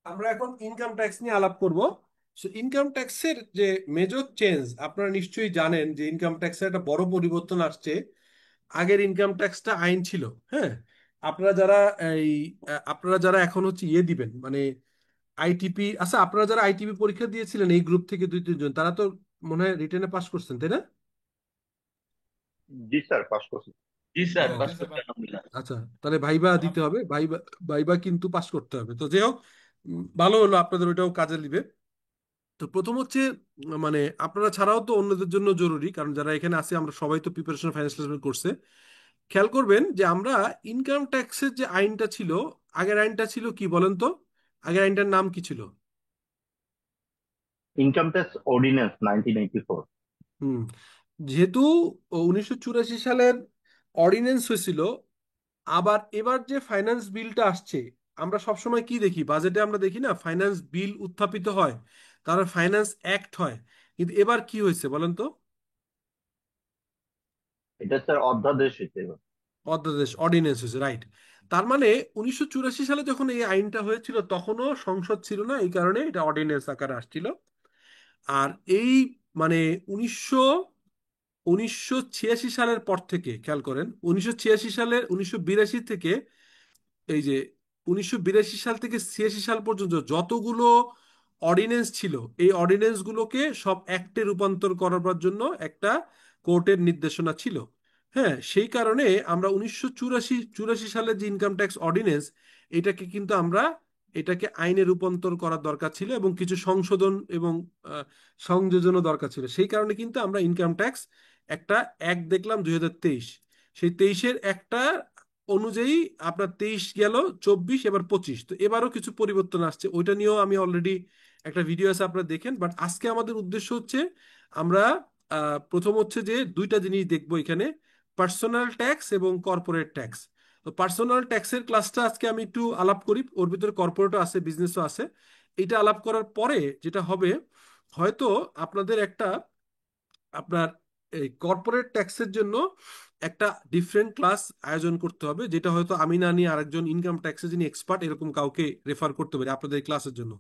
আমরা এখন income tax নিয়ে আলাপ করব। ইনকাম ট্যাক্সের যে মেজর চেঞ্জ, আপনারা নিশ্চয়ই জানেন যে ইনকাম ট্যাক্সের একটা বড় পরিবর্তন আসছে। আগের ইনকাম ট্যাক্সটা আইন ছিল। হ্যাঁ, আপনারা যারা এই আপনারা যারা এখন হচ্ছে ইয়ে দিবেন মানে আইটিপি, আচ্ছা আপনারা যারা আইটিপি পরীক্ষা দিয়েছিলেন এই গ্রুপ থেকে দুই তিনজন, তারা তো মনে হয় রিটেনে পাস করছেন, তাই না? জি স্যার, পাস করছি। জি ও স্যার, পাস করছি আলহামদুলিল্লাহ। আচ্ছা, তাহলে ভাইবা দিতে হবে, ভাইবা ভাইবা কিন্তু পাস করতে হবে। তো যাই হোক, ভালো হলো আপনাদের ওইটাও কাজে দিবে। তো প্রথম হচ্ছে মানে আপনারা ছাড়াও তো অন্যদের জন্য জরুরি, কারণ যারা এখানে আছে আমরা সবাই তো প্রিপারেশন ফাইন্যান্সিয়াল করছে। খেয়াল করবেন যে আমরা ইনকাম ট্যাক্সের যে আইনটা ছিল, আগের আইনটা ছিল কি বলেন তো? আগের আইনটার নাম কি ছিল? Income tax ordinance 1984। হুম। যেহেতু 1984 সালের অর্ডিন্যান্স হয়েছিল, আবার এবার যে ফাইন্যান্স বিলটা আসছে, আমরা সবসময় কি দেখি বাজেটে, আমরা দেখি না ফাইন্যান্স বিল উত্থাপিত হয়, তারপর ফাইন্যান্স অ্যাক্ট হয়। কিন্তু এবার কি হয়েছে বলেন তো? এটা স্যার অধ্যাদেশ হিসেবে। অধ্যাদেশ, অর্ডিন্যান্স হয়েছে, রাইট। তার মানে 1984 সালে যখন এই আইনটা হয়েছিল তখনও সংসদ ছিল না, এই কারণে এটা অর্ডিন্যান্স আকারে আসছিল। আর এই মানে উনিশশো উনিশশো ছিয়াশি সালের পর থেকে খেয়াল করেন, 1986 সালের 1982 থেকে এই যে 1982 সাল থেকে 86 সাল পর্যন্ত যতগুলো অর্ডিন্যান্স ছিল, এই অর্ডিন্যান্স গুলোকে সব অ্যাক্টে রূপান্তর করার জন্য একটা কোর্টের নির্দেশনা ছিল। হ্যাঁ, সেই কারণে আমরা 1984 সালের যে ইনকাম ট্যাক্স অর্ডিন্যান্স, এটাকে কিন্তু আমরা এটাকে আইনে রূপান্তর করার দরকার ছিল এবং কিছু সংশোধন এবং আহ, সংযোজনও দরকার ছিল। সেই কারণে কিন্তু আমরা ইনকাম ট্যাক্স একটা অ্যাক্ট দেখলাম 2023, সেই 23-এর একটা অনুযায়ী আপনার 23 গেল, 24, এবার 25। তো এবারও কিছু পরিবর্তন আসছে, ওইটা নিয়েও আমি অলরেডি একটা ভিডিও আছে আপনারা দেখেন। বাট আজকে আমাদের উদ্দেশ্য হচ্ছে আমরা প্রথম হচ্ছে যে দুইটা জিনিস দেখবো এখানে, পার্সোনাল ট্যাক্স এবং কর্পোরেট ট্যাক্স। তো পার্সোনাল ট্যাক্সের ক্লাসটা আজকে আমি একটু আলাপ করি, ওর ভিতরে কর্পোরেটও আছে, বিজনেসও আছে। এটা আলাপ করার পরে যেটা হবে, হয়তো আপনাদের একটা আপনার এই কর্পোরেট ট্যাক্সের জন্য একটা ডিফারেন্ট ক্লাস আয়োজন করতে হবে, যেটা হয়তো আমি না নিয়ে আরেকজন ইনকাম ট্যাক্সে যিনি এক্সপার্ট এরকম কাউকে রেফার করতে পারি আপনাদের এই ক্লাসের জন্য।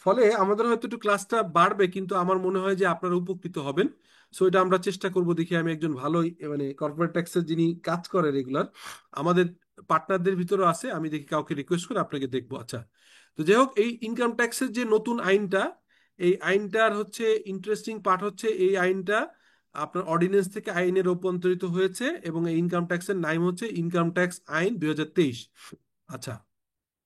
ফলে আমাদের হয়তো একটু ক্লাসটা বাড়বে, কিন্তু আমার মনে হয় যে আপনারা উপকৃত হবেন। সো এটা আমরা চেষ্টা করব, দেখি আমি একজন ভালো মানে কর্পোরেট ট্যাক্সের যিনি কাজ করে রেগুলার আমাদের পার্টনারদের ভিতরেও আছে, আমি দেখি কাউকে রিকোয়েস্ট করে আপনাকে দেখবো। আচ্ছা, তো যাই হোক, এই ইনকাম ট্যাক্সের যে নতুন আইনটা, এই আইনটার হচ্ছে ইন্টারেস্টিং পার্ট হচ্ছে এই আইনটা আপনার অর্ডিন্যান্স থেকে আইনে রূপান্তরিত হয়েছে এবং এই ইনকাম ট্যাক্সের নাম হচ্ছে ইনকাম ট্যাক্স আইন 2023। আচ্ছা,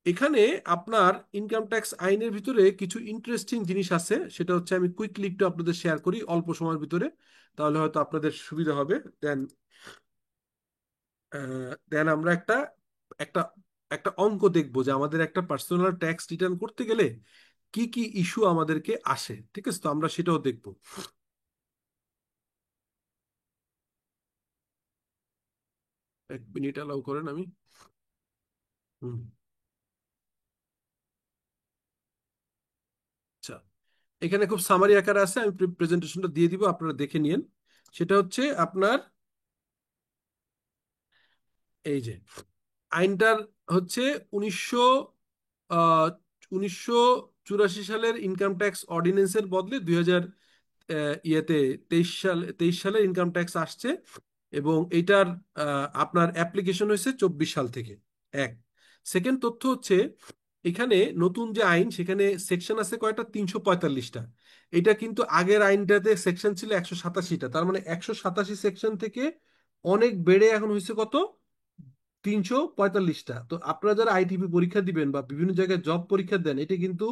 এখানে আপনার ইনকাম ট্যাক্স আইনের ভিতরে কিছু ইন্টারেস্টিং জিনিস আছে, সেটা হচ্ছে আমি কুইকলি একটু আপনাদের শেয়ার করি অল্প সময়ের ভিতরে, তাহলে হয়তো আপনাদের সুবিধা হবে। দেন দেন আমরা একটা একটা একটা অঙ্ক দেখবো যে আমাদের একটা পার্সোনাল ট্যাক্স রিটার্ন করতে গেলে কি কি ইস্যু আমাদেরকে আসে। ঠিক আছে, তো আমরা সেটাও দেখবো। 1 মিনিট অ্যালাউ করেন আমি। হুম। আচ্ছা, এখানে খুব সামারি আকারে আছে, আমি প্রেজেন্টেশনটা দিয়ে দিব, আপনারা দেখে নিন। সেটা হচ্ছে আপনার এই যে আইনটার হচ্ছে উনিশশো আহ 1984 সালের ইনকাম ট্যাক্স অর্ডিন্যান্সের বদলে 2000 ইয়েতে 23 সালের ইনকাম ট্যাক্স আসছে। এবং এইটার আপনার অ্যাপ্লিকেশন হয়েছে 24 সাল থেকে। এক, সেকেন্ড তথ্য হচ্ছে এখানে নতুন যে আইন, সেখানে সেকশন আছে কয়টা, 345টা। এটা কিন্তু আগের আইনটাতে সেকশন ছিল 187টা, তার মানে 187 সেকশন থেকে অনেক বেড়ে এখন হয়েছে কত, 345টা। তো আপনারা যারা আইটিপি পরীক্ষা দিবেন বা বিভিন্ন জায়গায় জব পরীক্ষা দেন, এটা কিন্তু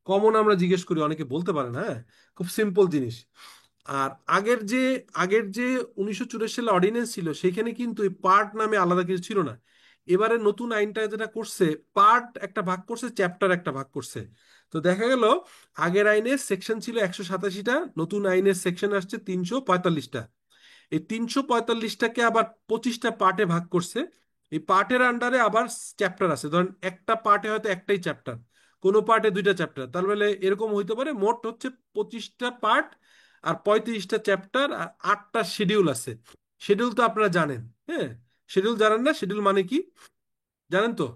কমন আমরা জিজ্ঞেস করি, অনেকে বলতে পারেন, হ্যাঁ, খুব সিম্পল জিনিস। আর আগের যে 1984 সালে অর্ডিন্যান্স ছিল, সেখানে কিন্তু এই পার্ট নামে আলাদা কিছু ছিল না। এবারে নতুন আইনটা যেটা করছে, পার্ট একটা ভাগ করছে, চ্যাপ্টার একটা ভাগ করছে। তো দেখা গেল আগের আইনের সেকশন ছিল 187টা, নতুন আইনের সেকশন আসছে 345টা। এই 345টাকে আবার 25টা পার্টে ভাগ করছে। এই পার্টের আন্ডারে আবার চ্যাপ্টার আছে, ধরেন একটা পার্টে হয়তো একটাই চ্যাপ্টার, কোনো পার্টে দুইটা চ্যাপ্টার, তার মানে এরকম হইতে পারে মোট হচ্ছে 25টা পার্ট আর 35টা চ্যাপ্টার আর 8টা শিডিউল আছে। শিডিউল তো আপনারা জানেন। হ্যাঁ, শিডিউল জানেন না? শিডিউল মানে কি জানেন তো?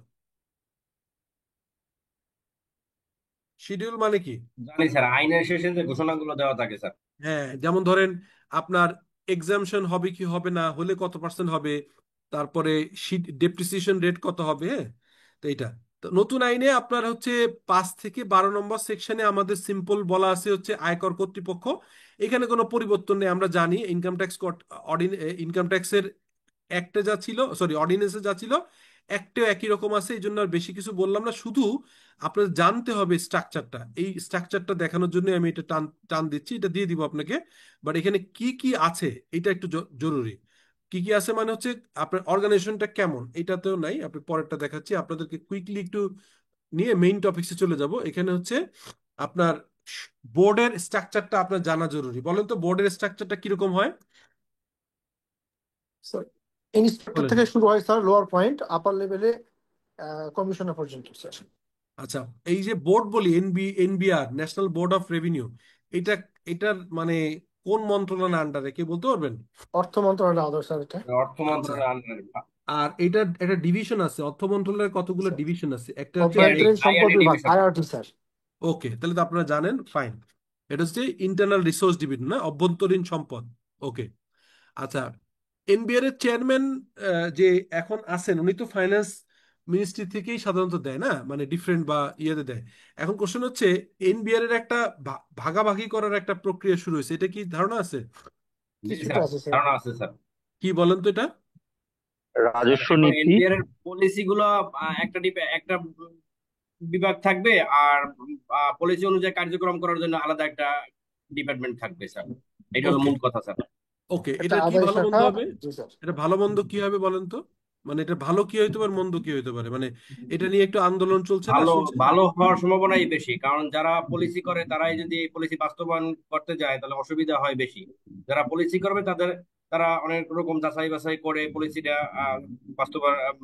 শিডিউল মানে কি? জানি স্যার, আইনের শেষে যে ঘোষণাগুলো দেওয়া থাকে স্যার। হ্যাঁ, যেমন ধরেন আপনার এক্সামশন হবে কি হবে না, হলে কত পার্সেন্ট হবে, তারপরে ডেপ্রিসিয়েশন রেট কত হবে, হ্যাঁ। তো এইটা, তো নতুন আইনে আপনার হচ্ছে 5 থেকে 12 নম্বর সেকশনে আমাদের সিম্পল বলা আছে হচ্ছে আয়কর কর্তৃপক্ষ। এখানে কোনো পরিবর্তন নেই, আমরা জানি ইনকাম ট্যাক্স ইনকাম ট্যাক্সের একটা যা ছিল, সরি অর্ডিন্যান্সে যা ছিল একটাও একই রকম আছে, এই জন্য আর বেশি কিছু বললাম না। শুধু আপনার জানতে হবে স্ট্রাকচারটা, এই স্ট্রাকচারটা দেখানোর জন্য আমি এটা টান টান দিচ্ছি, এটা দিয়ে দিব আপনাকে। বাট এখানে কি কি আছে এটা একটু জরুরি। কি কি আছে মানে হচ্ছে আপনার অর্গানাইজেশনটা কেমন এটাতেও নাই, আপনি পরেরটা দেখাচ্ছি আপনাদেরকে কুইকলি একটু নিয়ে মেইন টপিকসে চলে যাব। এখানে হচ্ছে আপনার বোর্ডের স্ট্রাকচারটা আপনার জানা জরুরি। বলেন তো বোর্ডের স্ট্রাকচারটা কিরকম হয়? স্যার ইন্সপেক্টর বলেন। থেকে শুরু হয় স্যার, লোয়ার পয়েন্ট আপার লেভেলে কমিশনার পর্যন্ত স্যার। আচ্ছা, এই যে বোর্ড বলি NBR, national board of revenue, এটা এটার মানে কোন মন্ত্রণালয়ের আন্ডারে কেউ বলতে পারবেন? অর্থ মন্ত্রণালয়ের আদর স্যার এটা। অর্থ আচ্ছা, মন্ত্রণালয়ের আন্ডারে। আর এটা একটা ডিভিশন আছে, অর্থ মন্ত্রণালয়ের কতগুলো স্যার ডিভিশন আছে, একটা হচ্ছে অভ্যন্তরীণ সম্পদ আইআরডি বিভাগ, ডিভিশন। IRD sir. ওকে, তাহলে তো আপনারা জানেন, ফাইন। এটা হচ্ছে ইন্টারনাল রিসোর্স ডিভিশন, না অভ্যন্তরীণ সম্পদ। ওকে। আচ্ছা, এনবিআর এর চেয়ারম্যান যে এখন আছেন উনি তো ফাইন্যান্স মিনিস্ট্রি থেকেই সাধারণত দেয় না, মানে ডিফারেন্ট বা ইয়েতে দেয়। এখন কোশ্চেন হচ্ছে এনবিআর এর একটা ভাগাভাগি করার একটা প্রক্রিয়া শুরু হয়েছে, এটা কি ধারণা আছে? জি কিছুটা স্যার, আছে স্যার। ধারণা আছে স্যার। কি বলেন তো এটা? রাজস্ব এখন নীতি। এনবিআর এর পলিসি গুলো একটা বিভাগ থাকবে, আর পলিসি অনুযায়ী কার্যক্রম করার জন্য আলাদা একটা ডিপার্টমেন্ট থাকবে স্যার। এটা হলো ওকে। মূল কথা স্যার। ওকে, একটা এটার কি আদায় ভালো মন্দ শাখা। হবে? জি স্যার। এটা ভালো মন্দ কি হবে বলেন তো? মানে এটা ভালো কি হইতে পারে, মন্দ কি হইতে পারে, মানে এটা নিয়ে একটু আন্দোলন চলছে না, ভালো শুনছেন না? ভালো হওয়ার সম্ভাবনাই বেশি, কারণ যারা পলিসি করে তারাই যদি এই পলিসি বাস্তবায়ন করতে যায় তাহলে অসুবিধা হয় বেশি। যারা পলিসি করবে তারা অনেক রকম যাচাই বাছাই করে পলিসিটা বাস্তবায়ন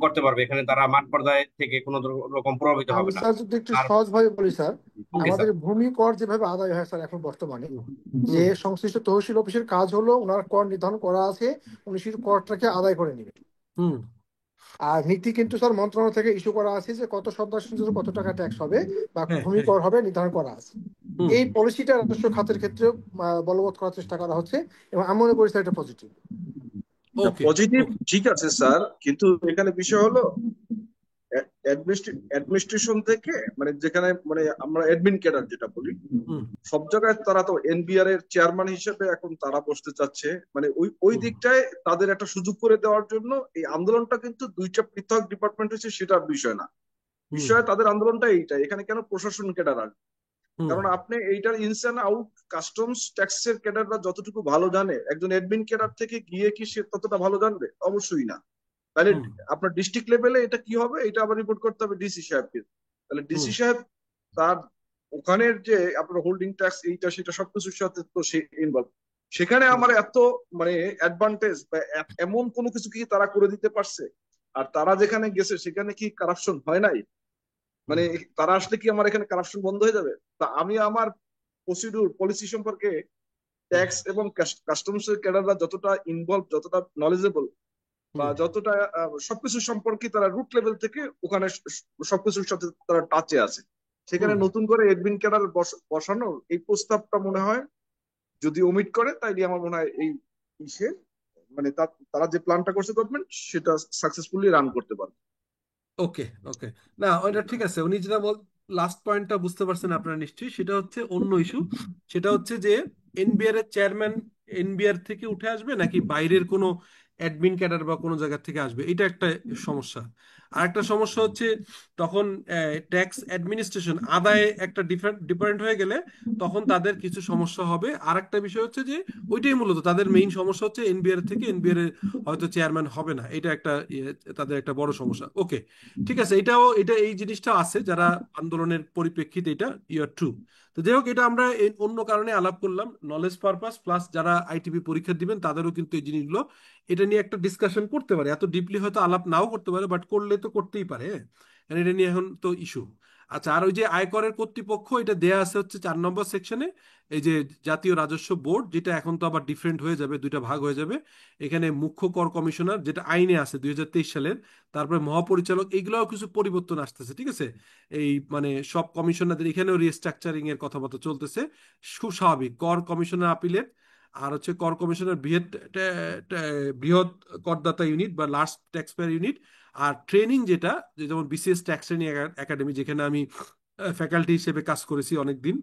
করতে পারবে, এখানে তারা মাঠ পর্যায়ে থেকে কোনো রকম প্রভাবিত আমি হবে না। স্যার যদি একটু আর সহজভাবে বলি স্যার, ওকে আমাদের স্যার। ভূমি কর যেভাবে আদায় হয় স্যার এখন বর্তমানে, হুম যে হুম সংশ্লিষ্ট তহসিল অফিসের কাজ হলো ওনার কর নির্ধারণ করা আছে, উনি শুধু করটাকে আদায় করে নেবেন। হুম আর নীতি কিন্তু স্যার মন্ত্রণালয় থেকে ইস্যু করা আছে যে কত সদস্য কত টাকা ট্যাক্স হবে বা হ্যাঁ ভূমি হ্যাঁ কর হবে নির্ধারণ করা আছে। হুম এই পলিসিটা রাজস্ব খাতের ক্ষেত্রে বলবৎ করার চেষ্টা করা হচ্ছে, এবং আমি মনে করি স্যার এটা পজিটিভ। না, ওকে পজিটিভ ওকে ঠিক আছে স্যার, কিন্তু এখানে বিষয় হলো অ্যাডমিনিস্ট্রেশন থেকে, মানে যেখানে মানে আমরা অ্যাডমিন ক্যাডার যেটা বলি, হুম সব জায়গায় তারা তো এনবিআর এর চেয়ারম্যান হিসেবে এখন তারা বসতে চাচ্ছে, মানে ওই ওই হুম দিকটায় তাদের একটা সুযোগ করে দেওয়ার জন্য এই আন্দোলনটা, কিন্তু দুইটা পৃথক ডিপার্টমেন্ট হচ্ছে সেটার বিষয় না। হুম বিষয় তাদের আন্দোলনটা এইটা, এখানে কেন প্রশাসন ক্যাডার আসবে? হুম কারণ আপনি এইটার ইনস এন্ড আউট কাস্টমস ট্যাক্সের ক্যাডাররা যতটুকু ভালো জানে, একজন অ্যাডমিন ক্যাডার থেকে গিয়ে কি সে ততটা ভালো জানবে? অবশ্যই না। তাহলে হুম আপনার ডিস্ট্রিক্ট লেভেলে এটা কি হবে, এটা আবার রিপোর্ট করতে হবে ডিসি সাহেবকে। তাহলে হুম ডিসি সাহেব তার ওখানের যে আপনার হোল্ডিং ট্যাক্স এইটা সেটা সবকিছুর সাথে তো সে ইনভলভ। সেখানে হুম আমার এত মানে অ্যাডভান্টেজ বা এমন কোনো কিছু কি তারা করে দিতে পারছে? আর তারা যেখানে গেছে সেখানে কি কারাপশন হয় নাই? মানে হুম তারা আসলে কি আমার এখানে কারাপশন বন্ধ হয়ে যাবে? তা আমি আমার প্রসিডিউর পলিসি সম্পর্কে হুম ট্যাক্স এবং কাস্টমস এর ক্যাডাররা যতটা ইনভলভ, যতটা নলেজেবল বা হুম যতটা সবকিছু সম্পর্কে তারা রুট লেভেল থেকে ওখানে সবকিছুর সাথে তারা টাচে আছে, সেখানে হুম নতুন করে এডমিন ক্যাডার বসানোর এই প্রস্তাবটা মনে হয় যদি ওমিট করে তাইলে আমার মনে হয় এই ইসে মানে তারা যে প্ল্যানটা করছে গভর্নমেন্ট সেটা সাকসেসফুলি রান করতে পারবে। ওকে ওকে। না ওইটা ঠিক আছে, উনি যেটা লাস্ট পয়েন্টটা বুঝতে পারছেন আপনারা নিশ্চয়ই, সেটা হচ্ছে অন্য ইস্যু। সেটা হচ্ছে যে এনবিআর এর চেয়ারম্যান এনবিআর থেকে উঠে আসবে নাকি বাইরের কোনো অ্যাডমিন ক্যাডার বা কোনো জায়গা থেকে আসবে, এটা একটা সমস্যা। আর একটা সমস্যা হচ্ছে তখন ট্যাক্স অ্যাডমিনিস্ট্রেশন আদায় একটা ডিফারেন্ট হয়ে গেলে তখন তাদের কিছু সমস্যা হবে। আর একটা বিষয় হচ্ছে যে ওইটাই মূলত তাদের মেইন সমস্যা হচ্ছে এনবিআর থেকে এনবিআর এর হয়তো চেয়ারম্যান হবে না, এটা একটা তাদের একটা বড় সমস্যা। ওকে, ঠিক আছে, এটা এই জিনিসটা আছে যারা আন্দোলনের পরিপ্রেক্ষিতে, এটা ইউ আর ট্রু। তো যাই হোক, এটা আমরা অন্য কারণে আলাপ করলাম, নলেজ পারপাস প্লাস যারা আইটিপি পরীক্ষা দিবেন তাদেরও কিন্তু এই জিনিসগুলো এটা নিয়ে একটা ডিসকাশন করতে পারে, এত ডিপলি হয়তো আলাপ নাও করতে পারে, বাট করলে তো করতেই পারে, কারণ এটা নিয়ে এখন তো ইস্যু। আচ্ছা, আর ওই যে আয়করের কর্তৃপক্ষ, এটা দেয়া আছে হচ্ছে 4 নম্বর সেকশনে। এই যে জাতীয় রাজস্ব বোর্ড, যেটা এখন তো আবার ডিফারেন্ট হয়ে যাবে, দুইটা ভাগ হয়ে যাবে। এখানে মুখ্য কর কমিশনার, যেটা আইনে আছে 2023 সালের, তারপরে মহাপরিচালক, এইগুলাও কিছু পরিবর্তন আসতেছে, ঠিক আছে। এই মানে সব কমিশনারদের এখানেও রিস্ট্রাকচারিং এর কথাবার্তা চলতেছে, খুব স্বাভাবিক। কর কমিশনার আপিলের, আর হচ্ছে কর কমিশনার বৃহৎ বৃহৎ করদাতা ইউনিট বা লার্জ ট্যাক্স পেয়ার ইউনিট। আর ট্রেনিং যেটা, যেমন বিসিএস ট্যাক্স ট্রেনিং একাডেমি, যেখানে আমি ফ্যাকাল্টি হিসেবে কাজ করেছি অনেকদিন,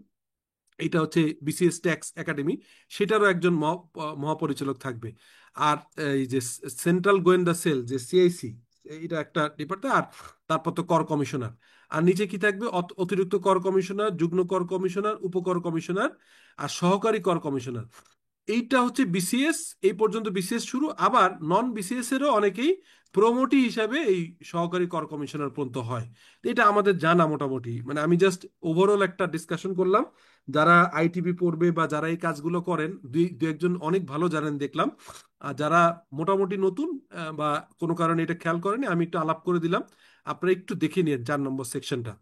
এটা হচ্ছে বিসিএস ট্যাক্স একাডেমি, সেটারও একজন মহাপরিচালক থাকবে। আর এই যে সেন্ট্রাল গোয়েন্দা সেল, যে সিআইসি, এটা একটা ডিপার্টমেন্ট। আর তারপর তো কর কমিশনার। আর নিচে কি থাকবে? অতিরিক্ত কর কমিশনার, যুগ্ম কর কমিশনার, উপকর কমিশনার, আর সহকারী কর কমিশনার। এইটা হচ্ছে বিসিএস। এই পর্যন্ত বিসিএস শুরু। আবার নন বিসিএস এরও অনেকেই প্রমোটি হিসাবে এই সহকারী কর কমিশনার পর্যন্ত হয়। তো এটা আমাদের জানা মোটামুটি, মানে আমি জাস্ট ওভারঅল একটা ডিসকাশন করলাম। যারা আইটিবি পড়বে বা যারা এই কাজগুলো করেন, দুই দু একজন অনেক ভালো জানেন দেখলাম। আর যারা মোটামুটি নতুন বা কোনো কারণে এটা খেয়াল করেনি, আমি একটু আলাপ করে দিলাম। আপনারা একটু দেখে নিন 4 নম্বর সেকশনটা।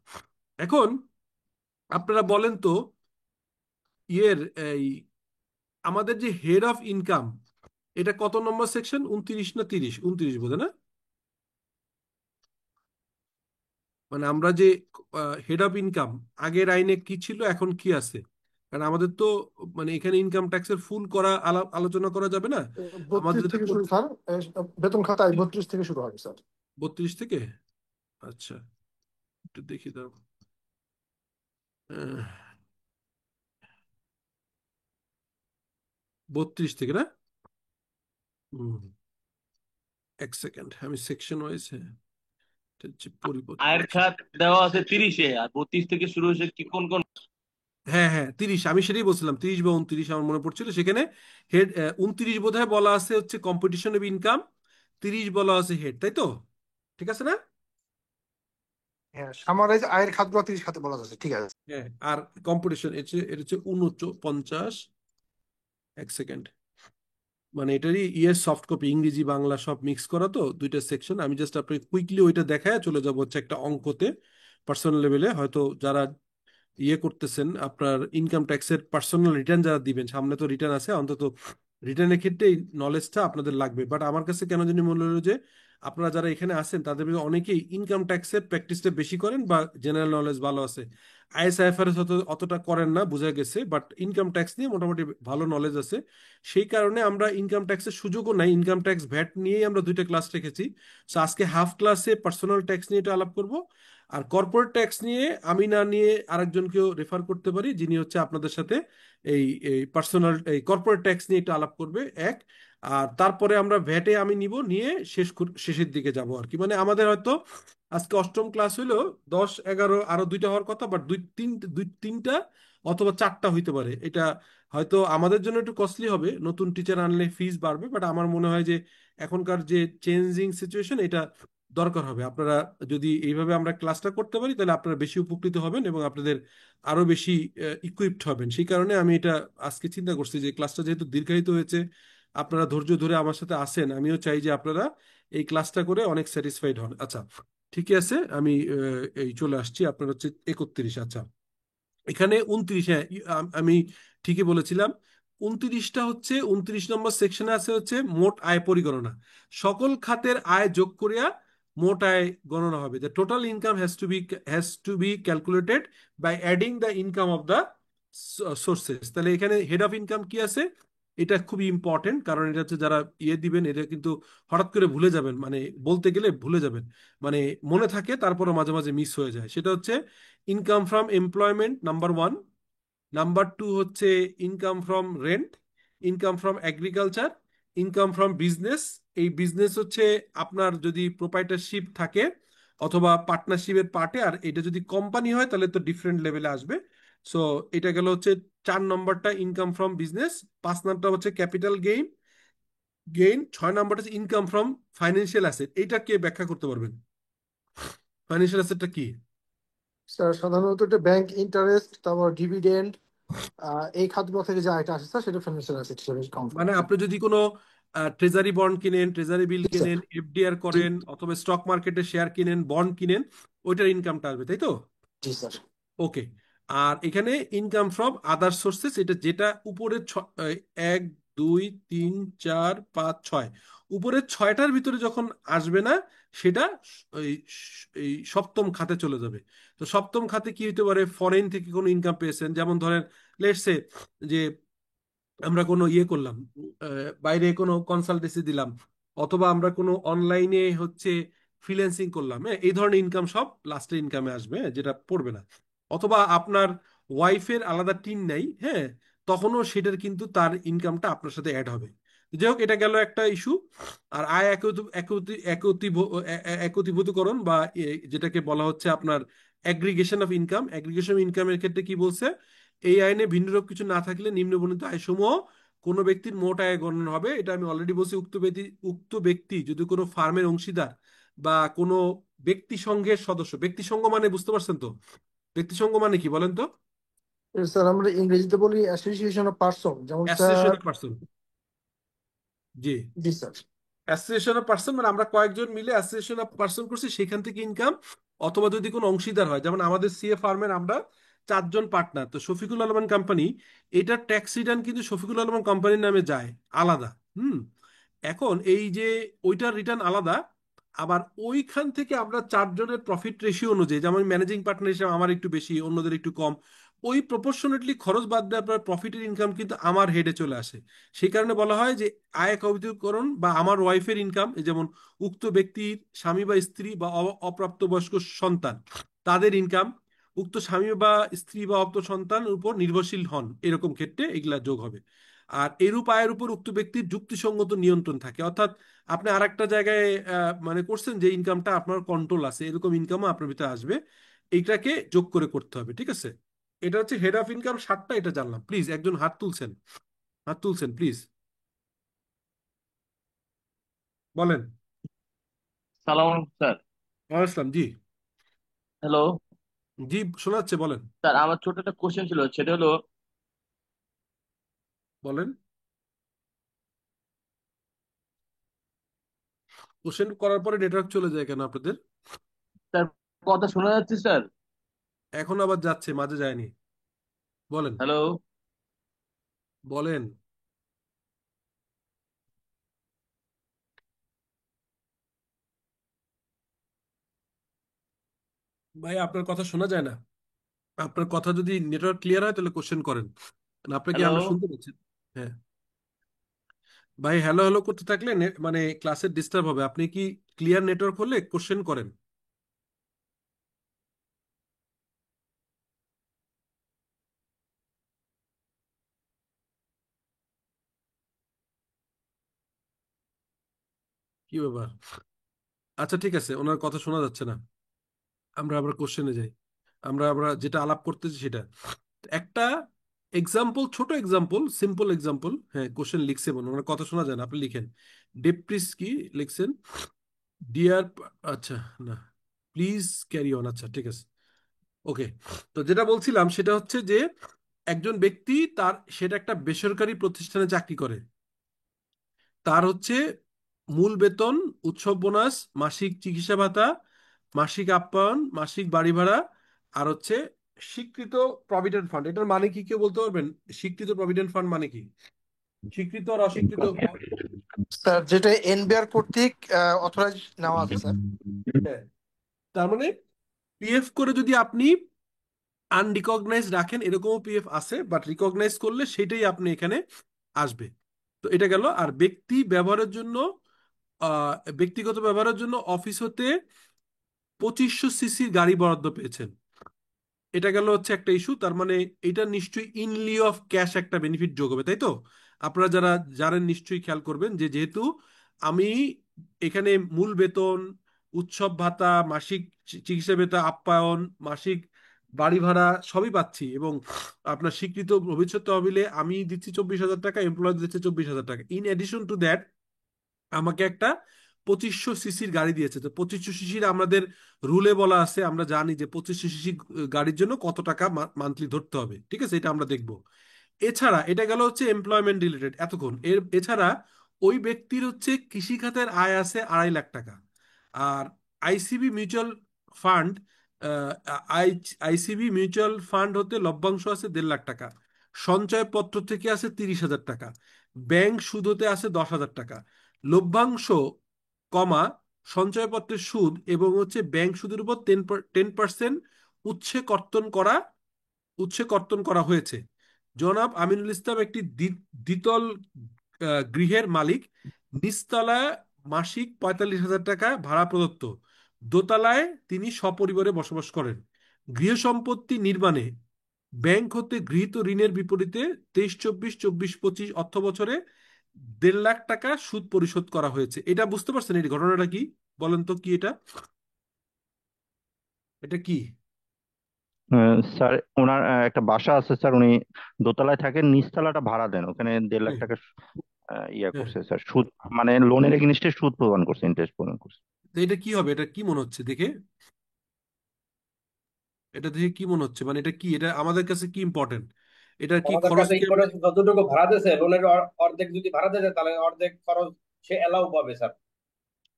এখন আপনারা বলেন তো, ইয়ের এই আমাদের যে হেড অফ ইনকাম, এটা কত নম্বর সেকশন? 29 না 30? 29 বোধহয় না? মানে আমরা যে হেড অফ ইনকাম, আগের আইনে কি ছিল, এখন কি আছে? কারণ আমাদের তো মানে এখানে ইনকাম ট্যাক্সের ফুল করা আলোচনা করা যাবে না। আমাদের 32 যদি থেকে শুরু স্যার, বেতন খাতায় 32 থেকে শুরু হবে স্যার। 32 থেকে? আচ্ছা, একটু দেখি দাও। 32 থেকে না? হুম, এক সেকেন্ড, আমি সেকশন ওয়াইজ, হ্যাঁ, এটা হচ্ছে পরিপত্র। আয়ের খাত দেওয়া আছে 30-এ, আর 32 থেকে শুরু হয়েছে কি কোন কোন? হ্যাঁ হ্যাঁ, 30, আমি সেটাই বলছিলাম, 30 বা 29 আমার মনে পড়ছিল। সেখানে হেড 29 বোধহয় বলা আছে হচ্ছে কম্পিটিশন অফ ইনকাম, 30 বলা আছে হেড, তাই তো? ঠিক আছে না? হ্যাঁ, সামারাইজ আয়ের খাতগুলো 30 খাতে বলা যাচ্ছে, ঠিক আছে। হ্যাঁ, আর কম্পিটিশন এটা হচ্ছে 49। এক সেকেন্ড, মানে এটারই সফট কপি, ইংরেজি বাংলা সব মিক্স করা তো, দুইটা সেকশন। আমি জাস্ট আপনাকে কুইকলি ওইটা দেখায় চলে যাবো হচ্ছে একটা অঙ্কতে, পার্সোনাল লেভেলে। হয়তো যারা করতেছেন, আপনার ইনকাম ট্যাক্সের পার্সোনাল রিটার্ন যারা দিবেন, সামনে তো রিটার্ন আছে, অন্তত রিটার্নের ক্ষেত্রে এই নলেজটা আপনাদের লাগবে। বাট আমার কাছে কেন জানি মনে হলো যে আপনারা যারা এখানে আছেন তাদের মধ্যে অনেকেই ইনকাম ট্যাক্সের প্র্যাকটিসটা বেশি করেন বা জেনারেল নলেজ ভালো আছে। আইএসআইএফআরএস অতটা করেন না, বোঝা গেছে, বাট ইনকাম ট্যাক্স নিয়ে মোটামুটি ভালো নলেজ আছে। সেই কারণে আমরা ইনকাম ট্যাক্সের সুযোগও নাই, ইনকাম ট্যাক্স ভ্যাট নিয়েই আমরা দুইটা ক্লাস রেখেছি। তো আজকে হাফ ক্লাসে পার্সোনাল ট্যাক্স নিয়ে এটা আলাপ করব। আর কর্পোরেট ট্যাক্স নিয়ে আমি না নিয়ে আরেকজনকেও রেফার করতে পারি, যিনি হচ্ছে আপনাদের সাথে এই এই পার্সোনাল এই কর্পোরেট ট্যাক্স নিয়ে একটু আলাপ করবে। এক, আর তারপরে আমরা ভ্যাটে আমি নিব, নিয়ে শেষের দিকে যাব আর কি। মানে আমাদের হয়তো আজকে অষ্টম ক্লাস হইলো, 10 11 আরো দুইটা হওয়ার কথা, বাট দুই তিনটা অথবা 4টা হইতে পারে। এটা হয়তো আমাদের জন্য একটু কস্টলি হবে, নতুন টিচার আনলে ফিস বাড়বে, বাট আমার মনে হয় যে এখনকার যে চেঞ্জিং সিচুয়েশন, এটা দরকার হবে। আপনারা যদি এইভাবে আমরা ক্লাসটা করতে পারি, তাহলে আপনারা বেশি উপকৃত হবেন এবং আপনাদের আরো বেশি ইকুইপড হবেন। সেই কারণে আমি এটা আজকে চিন্তা করছি যে ক্লাসটা যেহেতু দীর্ঘায়িত হয়েছে, আপনারা ধৈর্য ধরে আমার সাথে আসেন, আমিও চাই যে আপনারা এই ক্লাসটা করে অনেক স্যাটিসফাইড হন। আচ্ছা, ঠিকই আছে, আমি এই চলে আসছি। আপনার হচ্ছে 31। আচ্ছা, এখানে 29, হ্যাঁ, আমি ঠিকই বলেছিলাম। 29টা হচ্ছে, 29 নম্বর সেকশনে আছে হচ্ছে মোট আয় পরিগণনা। সকল খাতের আয় যোগ করিয়া মোট আয় গণনা হবে। The total income has to be calculated by adding the income of the sources. তাহলে এখানে হেড অফ ইনকাম কি আছে? এটা খুবই ইম্পর্টেন্ট, কারণ এটা হচ্ছে যারা দিবেন, এটা কিন্তু হঠাৎ করে ভুলে যাবেন, মানে বলতে গেলে ভুলে যাবেন, মানে মনে থাকে তারপরও মাঝে মাঝে মিস হয়ে যায়। সেটা হচ্ছে income from employment, number 1। Number 2 হচ্ছে income from rent, income from agriculture, income from business. এই বিজনেস হচ্ছে আপনার যদি প্রোপাইটারশিপ থাকে অথবা পার্টনারশিপের পার্টে, আর এটা যদি কোম্পানি হয় তাহলে তো ডিফারেন্ট লেভেলে আসবে। সো এটা গেল হচ্ছে 4 নম্বরটা, ইনকাম ফ্রম বিজনেস। 5 নম্বরটা হচ্ছে ক্যাপিটাল গেইন। 6 নম্বরটা হচ্ছে ইনকাম ফ্রম ফাইন্যান্সিয়াল অ্যাসেট। এইটা কে ব্যাখ্যা করতে পারবেন? ফাইন্যান্সিয়াল অ্যাসেটটা কি? স্যার সাধারণত এটা ব্যাংক ইন্টারেস্ট, তারপর ডিভিডেন্ড, এই খাতগুলো থেকে যে আয়টা আসে স্যার, সেটা ফাইন্যান্সিয়াল অ্যাসেট হিসেবে কাউন্ট মানে হবে স্যার। আপনি যদি কোনো ট্রেজারি বন্ড কিনেন, ট্রেজারি বিল জি স্যার, কিনেন, এফডিআর জি করেন, অথবা স্টক মার্কেটে শেয়ার কিনেন, বন্ড কিনেন, ওইটার ইনকামটা আসবে, তাই তো? জি স্যার। ওকে। আর এখানে ইনকাম ফ্রম আদার সোর্সেস, এটা যেটা উপরের এক, দুই, তিন, চার, পাঁচ, ছয়, উপরের ছয়টার ভিতরে যখন আসবে না, সেটা এই সপ্তম খাতে চলে যাবে। তো সপ্তম খাতে কি হতে পারে? ফরেন থেকে কোনো ইনকাম পেয়েছেন, যেমন ধরেন লেটস সে যে আমরা কোনো ইয়ে করলাম, বাইরে কোনো কনসালটেন্সি দিলাম, অথবা আমরা কোনো অনলাইনে হচ্ছে ফ্রিল্যান্সিং করলাম, হ্যাঁ, এই ধরনের ইনকাম সব লাস্টের ইনকামে আসবে, হ্যাঁ, যেটা পড়বে না। অথবা আপনার ওয়াইফের আলাদা টিম নাই, হ্যাঁ, তখনও সেটার কিন্তু তার ইনকামটা আপনার সাথে অ্যাড হবে। যাই হোক, এটা গেল একটা ইস্যু। আর আয় একীভূতকরণ বা যেটাকে বলা হচ্ছে আপনার aggregation of income. Aggregation of ইনকামের ক্ষেত্রে কি বলছে? এই আইনে ভিন্নরূপ কিছু না থাকলে নিম্নবর্ণিত আয়সমূহ কোনো ব্যক্তির মোট আয়ে গণনা হবে। এটা আমি অলরেডি বলছি। উক্ত ব্যক্তি যদি কোনো ফার্মের অংশীদার বা কোনো ব্যক্তি সংঘের সদস্য, ব্যক্তি সংঘ মানে বুঝতে পারছেন তো? ব্যক্তি সংঘ মানে কি বলেন তো? স্যার আমরা ইংরেজিতে বলি অ্যাসোসিয়েশন অফ পার্সন, যেমন sir. Association of person. G. G sir. Association of person মানে আমরা কয়েকজন মিলে অ্যাসোসিয়েশন অফ পার্সন করছি, সেখান থেকে ইনকাম। অথবা যদি কোনো অংশীদার হয়, যেমন আমাদের সিএ ফার্মের আমরা চারজন পার্টনার, তো শফিকুল আলমান কোম্পানি, এটা ট্যাক্স রিটার্ন কিন্তু শফিকুল আলমান কোম্পানির নামে যায় আলাদা। হুম। এখন এই যে ওইটার রিটার্ন আলাদা, আবার ওইখান থেকে আমরা চারজনের প্রফিট রেশিও অনুযায়ী, যেমন ম্যানেজিং পার্টনার হিসেবে আমার একটু বেশি, অন্যদের একটু কম, ওই প্রপোর্শনেটলি খরচ বাদ দিয়ে আপনার প্রফিটের ইনকাম কিন্তু আমার হেডে চলে আসে। সেই কারণে বলা হয় যে আয় একীভূতকরণ বা আমার ওয়াইফের ইনকাম, যেমন উক্ত ব্যক্তির স্বামী বা স্ত্রী বা অপ্রাপ্তবয়স্ক সন্তান, তাদের ইনকাম উক্ত স্বামী বা স্ত্রী বা অপ্ত সন্তানের উপর নির্ভরশীল হন, এরকম ক্ষেত্রে এগুলা যোগ হবে। আর এরূপ আয়ের উপর উক্ত ব্যক্তির যুক্তিসঙ্গত নিয়ন্ত্রণ থাকে, অর্থাৎ আপনি আরেকটা জায়গায় মানে করছেন যে ইনকামটা আপনার কন্ট্রোল আছে, এরকম ইনকামও আপনার ভিতরে আসবে, এইটাকে যোগ করে করতে হবে। ঠিক আছে? এটা হচ্ছে হেড অফ ইনকাম 7টা, এটা জানলাম। প্লিজ একজন হাত তুলছেন, হাত তুলছেন প্লিজ বলেন। সালাম আলাইকুম স্যার। আসলাম জি। হ্যালো। জি, শোনা যাচ্ছে, বলেন। স্যার আমার ছোট একটা কোশ্চেন ছিল, সেটা হলো বলেন। কোশ্চেন করার পরে নেটওয়ার্ক চলে যায় কেন আপনাদের? স্যার কথা শোনা যাচ্ছে স্যার? এখন আবার যাচ্ছে, মাঝে যায়নি। বলেন। হ্যালো। বলেন। ভাই আপনার কথা শোনা যায় না। আপনার কথা যদি নেটওয়ার্ক ক্লিয়ার হয় তাহলে কোশ্চেন করেন। না, আপনাকে হ্যালো। আমরা শুনতে পাচ্ছি। হ্যাঁ ভাই, হ্যালো হ্যালো করতে থাকলে মানে ক্লাসের ডিস্টার্ব হবে। আপনি কি ক্লিয়ার নেটওয়ার্ক হলে কোশ্চেন করেন। কি ব্যাপার? আচ্ছা ঠিক আছে, ওনার কথা শোনা যাচ্ছে না। আমরা আবার কোশ্চেনে যাই। আমরা আমরা যেটা আলাপ করতেছি সেটা একটা এক্সাম্পল, ছোট এক্সাম্পল, সিম্পল এক্সাম্পল। হ্যাঁ, কোশ্চেন লিখছে মনে হয়, ওনার কথা শোনা যায় না, আপনি লিখেন। ডেপ্রিস কি লিখছেন? ডিয়ার, আচ্ছা, না, প্লিজ ক্যারি অন, আচ্ছা ঠিক আছে। ওকে। তো যেটা বলছিলাম সেটা হচ্ছে যে একজন ব্যক্তি, তার সেটা একটা বেসরকারি প্রতিষ্ঠানে চাকরি করে, তার হচ্ছে মূল বেতন, উৎসব বোনাস, মাসিক চিকিৎসা ভাতা, মাসিক আপ্যায়ন, মাসিক বাড়ি ভাড়া, আর হচ্ছে স্বীকৃত প্রভিডেন্ট ফান্ড। এটার মানে কি কেউ বলতে পারবেন? স্বীকৃত প্রভিডেন্ট ফান্ড মানে কি? স্বীকৃত আর অস্বীকৃত। স্যার যেটা এনবিআর কর্তৃক অথরাইজ নেওয়া আছে স্যার। হ্যাঁ, তার মানে পিএফ করে যদি আপনি আনরিকগনাইজ রাখেন, এরকমও পিএফ আছে, বাট রিকগনাইজ করলে সেটাই আপনি এখানে আসবে। তো এটা গেল। আর ব্যক্তি ব্যবহারের জন্য, ব্যক্তিগত ব্যবহারের জন্য অফিস হতে 2500 সিসির গাড়ি বরাদ্দ পেয়েছেন, এটা গেল হচ্ছে একটা ইস্যু। তার মানে এটা নিশ্চয়ই ইন লিউ অফ ক্যাশ একটা বেনিফিট যোগ হবে, তাই তো? আপনারা যারা জানেন নিশ্চয়ই খেয়াল করবেন যে যেহেতু আমি এখানে মূল বেতন, উৎসব ভাতা, মাসিক চিকিৎসা ভাতা, আপ্যায়ন, মাসিক বাড়ি ভাড়া সবই পাচ্ছি, এবং আপনার স্বীকৃত ভবিষ্যৎ তহবিলে আমি দিচ্ছি 24,000 টাকা, এমপ্লয় দিচ্ছে 24,000 টাকা, ইন এডিশন টু দ্যাট আমাকে একটা 2500 সিসির গাড়ি দিয়েছে। তো 2500 সিসির আমাদের রুলে বলা আছে, আমরা জানি যে 2500 সিসি গাড়ির জন্য কত টাকা মান্থলি ধরতে হবে। ঠিক আছে, এটা আমরা দেখব। এছাড়া এটা গেল হচ্ছে এমপ্লয়মেন্ট রিলেটেড এতক্ষণ। এছাড়া ওই ব্যক্তির হচ্ছে কৃষি খাতের আয় আছে 2.5 লাখ টাকা। আর ICB mutual fund I ICB mutual fund হতে লভ্যাংশ আছে 1.5 লাখ টাকা, সঞ্চয়পত্র থেকে আছে 30,000 টাকা, ব্যাংক সুদ হতে আছে 10,000 টাকা। লভ্যাংশ কমা সঞ্চয়পত্রের সুদ এবং হচ্ছে ব্যাংক সুদের উপর 10% উৎসে কর্তন করা উৎসে কর্তন করা হয়েছে। জনাব আমিনুল ইসলাম একটি দ্বিতল গৃহের মালিক। নিচতলায় মাসিক 45,000 টাকা ভাড়া প্রদত্ত, দোতলায় তিনি সপরিবারে বসবাস করেন। গৃহ সম্পত্তি নির্মাণে ব্যাংক হতে গৃহীত ঋণের বিপরীতে 23-24-25 অর্থ বছরে 1.5 লাখ টাকা সুদ পরিশোধ করা হয়েছে। এটা বুঝতে পারছেন এই ঘটনাটা কি? বলেন তো কি এটা, এটা কি? স্যার, ওনার একটা বাসা আছে স্যার, উনি দোতলায় থাকেন, নিচতলাটা ভাড়া দেন, ওখানে 1.5 লাখ হ্যাঁ, টাকা ইয়া হ্যাঁ। করছে স্যার, সুদ, মানে লোনের এগেনস্টে সুদ প্রদান করছে, ইন্টারেস্ট প্রদান করছে। তো এটা কি হবে? এটা কি মনে হচ্ছে দেখে? এটা দেখে কি মনে হচ্ছে, মানে এটা কি, এটা আমাদের কাছে কি ইম্পর্টেন্ট? এটা কি আমাদের খরচ কাছে কি আমরা? ইম্পর্টেন্স যতটুকু ভাড়া দিয়েছে লোনের অর্ধেক যদি ভাড়া দিয়েছে তাহলে অর্ধেক খরচ সে এলাও পাবে স্যার।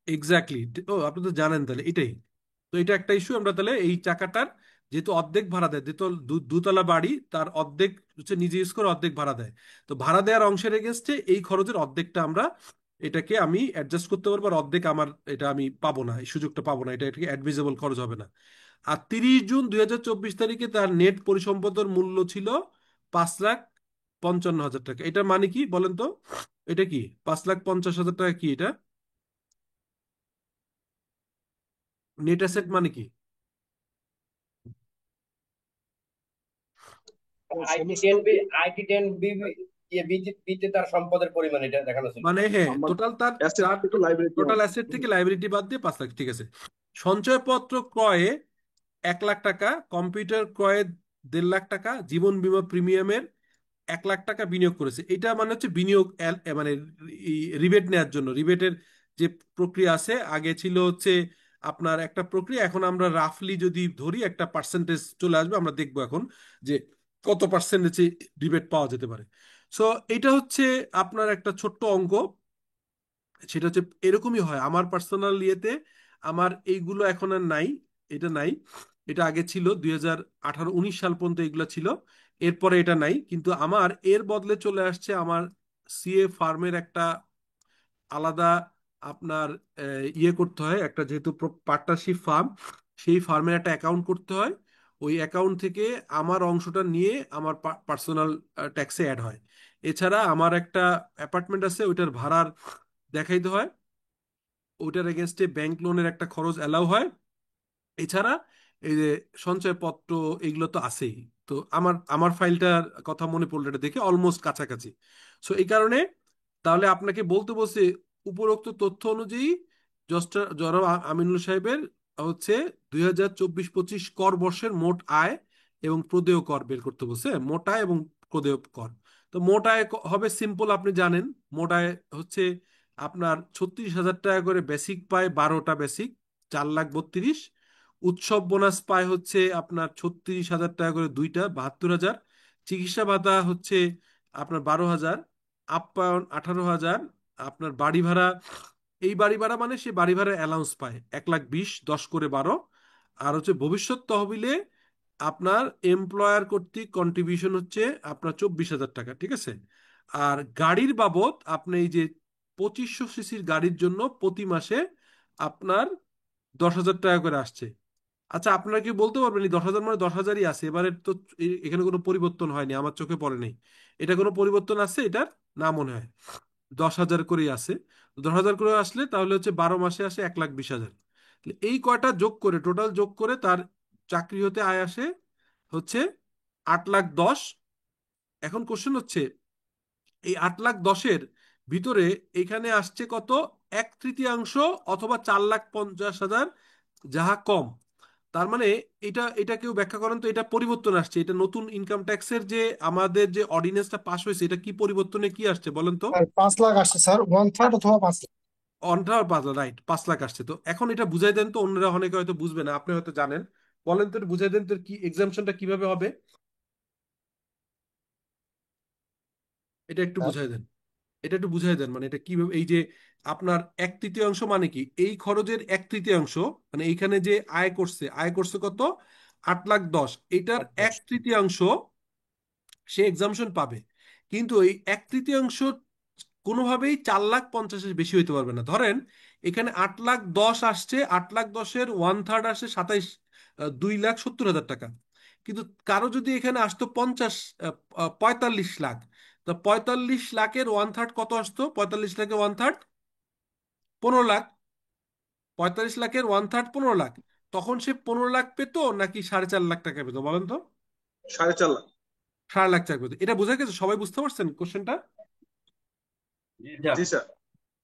এক্স্যাক্টলি। ও, আপনি তো জানেন তাহলে এটাই। তো এটা একটা ইস্যু। আমরা তাহলে এই চাকাটার যেহেতু অর্ধেক ভাড়া দেয়, দুতলা বাড়ি, তার অর্ধেক হচ্ছে নিজে ইউজ করে, অর্ধেক ভাড়া দেয়। তো ভাড়া দেওয়ার অংশের এগেনস্টে এই খরচের অর্ধেকটা আমরা এটাকে আমি অ্যাডজাস্ট করতে পারবো, আর অর্ধেক আমার এটা আমি পাবো না, এই সুযোগটা পাবো না, এটা এটাকে অ্যাডমিজেবল খরচ হবে না। আর 30 জুন 2024 তারিখে তার নেট পরিসম্পদের মূল্য ছিল 5,55,000 টাকা। এটার মানে কি বলেন তো? এটা কি 5,50,000 টাকা কি এটা? নেট অ্যাসেট মানে কি? আইটি সমস্ত টেন আইটি টেন বিতে তার সম্পদের পরিমাণ এটা দেখানো ছিল। মানে হ্যাঁ, আমার টোটাল তার অ্যাসেট থেকে লাইবিলিটি টোটাল অ্যাসেট থেকে লাইবিলিটি বাদ দিয়ে 5 লাখ, ঠিক আছে। সঞ্চয়পত্র ক্রয়ে 1 লাখ টাকা, কম্পিউটার ক্রয়ে 1.5 লাখ টাকা, জীবন বীমা প্রিমিয়ামের 1 লাখ টাকা বিনিয়োগ করেছে। এটা মানে হচ্ছে বিনিয়োগ মানে রিবেট নেওয়ার জন্য। রিবেটের যে প্রক্রিয়া আছে, আগে ছিল হচ্ছে আপনার একটা প্রক্রিয়া, এখন আমরা রাফলি যদি ধরি একটা পার্সেন্টেজ চলে আসবে, আমরা দেখবো এখন যে কত পার্সেন্টেজে রিবেট পাওয়া যেতে পারে। সো এটা হচ্ছে আপনার একটা ছোট্ট অঙ্ক। সেটা হচ্ছে এরকমই হয় আমার পার্সোনাল ইয়েতে। আমার এইগুলো এখন আর নাই, এটা নাই। এটা আগে ছিল 2018-19 সাল পর্যন্ত এগুলো ছিল, এরপরে এটা নাই। কিন্তু আমার এর বদলে চলে আসছে আমার সিএ ফার্মের একটা আলাদা আপনার ইয়ে করতে হয়, একটা যেহেতু পার্টনারশিপ ফার্ম, সেই ফার্মের একটা অ্যাকাউন্ট করতে হয়। ওই অ্যাকাউন্ট থেকে আমার অংশটা নিয়ে আমার পার্সোনাল ট্যাক্সে অ্যাড হয়। এছাড়া আমার একটা অ্যাপার্টমেন্ট আছে, ওইটার ভাড়ার দেখাইতে হয়, ওইটার এগেনস্টে ব্যাংক লোনের একটা খরচ অ্যালাউ হয়। এছাড়া এই যে সঞ্চয়পত্র, এগুলো তো আছেই। তো আমার আমার ফাইলটার কথা মনে পড়লো এটা দেখে, অলমোস্ট কাছাকাছি। সো এই কারণে তাহলে আপনাকে বলতে বলছে, উপরোক্ত তথ্য অনুযায়ী জনাব আমিনুল সাহেবের হচ্ছে 2024-25 কর বর্ষের মোট আয় এবং প্রদেয় কর বের করতে বলছে। মোট আয় এবং প্রদেয় কর। তো মোট আয় হবে সিম্পল, আপনি জানেন। মোট আয় হচ্ছে আপনার 36,000 টাকা করে বেসিক পায়, 12টা বেসিক, 4,32,000। উৎসব বোনাস পায় হচ্ছে আপনার 36,000 টাকা করে দুইটা, 72,000। চিকিৎসা ভাতা হচ্ছে আপনার 12,000। আপ্যায়ন 18,000। আপনার বাড়ি ভাড়া, এই বাড়ি ভাড়া মানে সে বাড়ি ভাড়া অ্যালাউন্স পায় 1,20,000, 10 করে 12। আর হচ্ছে ভবিষ্যৎ তহবিলে আপনার এমপ্লয়ার কর্তৃক কন্ট্রিবিউশন হচ্ছে আপনার 24,000 টাকা, ঠিক আছে। আর গাড়ির বাবদ আপনি এই যে 2500 সিসির গাড়ির জন্য প্রতি মাসে আপনার 10,000 টাকা করে আসছে। আচ্ছা, আপনারা কি বলতে পারবেন এই 10,000 মানে 10,000ই আছে এবারে তো? এখানে কোনো পরিবর্তন হয়নি, আমার চোখে পড়ে নেই। এটা কোনো পরিবর্তন আছে এটার? না, মনে হয় 10,000 করেই আছে। 10,000 করে আসলে তাহলে হচ্ছে 12 মাসে আসে 1,20,000। এই কয়টা যোগ করে, টোটাল যোগ করে তার চাকরি হতে আয় আসে হচ্ছে 8,10,000। এখন কোশ্চেন হচ্ছে এই 8,10,000-এর ভিতরে এখানে আসছে কত? 1/3 অথবা 4,50,000, যাহা কম। তার মানে এটা এটা কেউ ব্যাখ্যা করেন তো, এটা পরিবর্তন আসছে, এটা নতুন ইনকাম ট্যাক্সের যে আমাদের যে অর্ডিন্যান্সটা পাস হয়েছে, এটা কি পরিবর্তনে কি আসছে বলেন তো? আর 5 লাখ আসছে স্যার, 1/3 অথবা 5 লাখ। অন্ধ্রা 5 লাখ, রাইট, 5 লাখ আসছে। তো এখন এটা বুঝাই দেন তো, অন্যরা অনেকে হয়তো বুঝবে না, আপনি হয়তো জানেন। বলেন তো, একটু বুঝাই দেন তো কি এক্সাম্পশনটা কিভাবে হবে, এটা একটু স্যার বুঝাই দেন। এটা একটু বুঝাই দেন, মানে এটা কিভাবে এই যে আপনার এক তৃতীয়াংশ মানে কি, এই খরচের এক তৃতীয়াংশ, মানে এইখানে যে আয় করছে কত, 8,10,000, এটার এক তৃতীয়াংশ সে এক্সামশন পাবে। কিন্তু এই এক তৃতীয়াংশ কোনোভাবেই 4,50,000-এর বেশি হইতে পারবে না। ধরেন এখানে 8,10,000 আসছে, 8,10,000-এর 1/3 আসে 2,70,000 টাকা। কিন্তু কারো যদি এখানে আসতো 45 লাখ, তো 45 লাখের 1/3 কত আসতো, 45 লাখের 1/3 15 লাখ। 45 লাখের 1/3 15 লাখ। তখন সে 15 লাখ পেতো নাকি 4.5 লাখ টাকা পেতো বলেন তো? 4.5 লাখ। 4 লাখ টাকা পেতো। এটা বোঝা গেছে? সবাই বুঝতে পারছেন কোশ্চেনটা? জি স্যার। জি স্যার।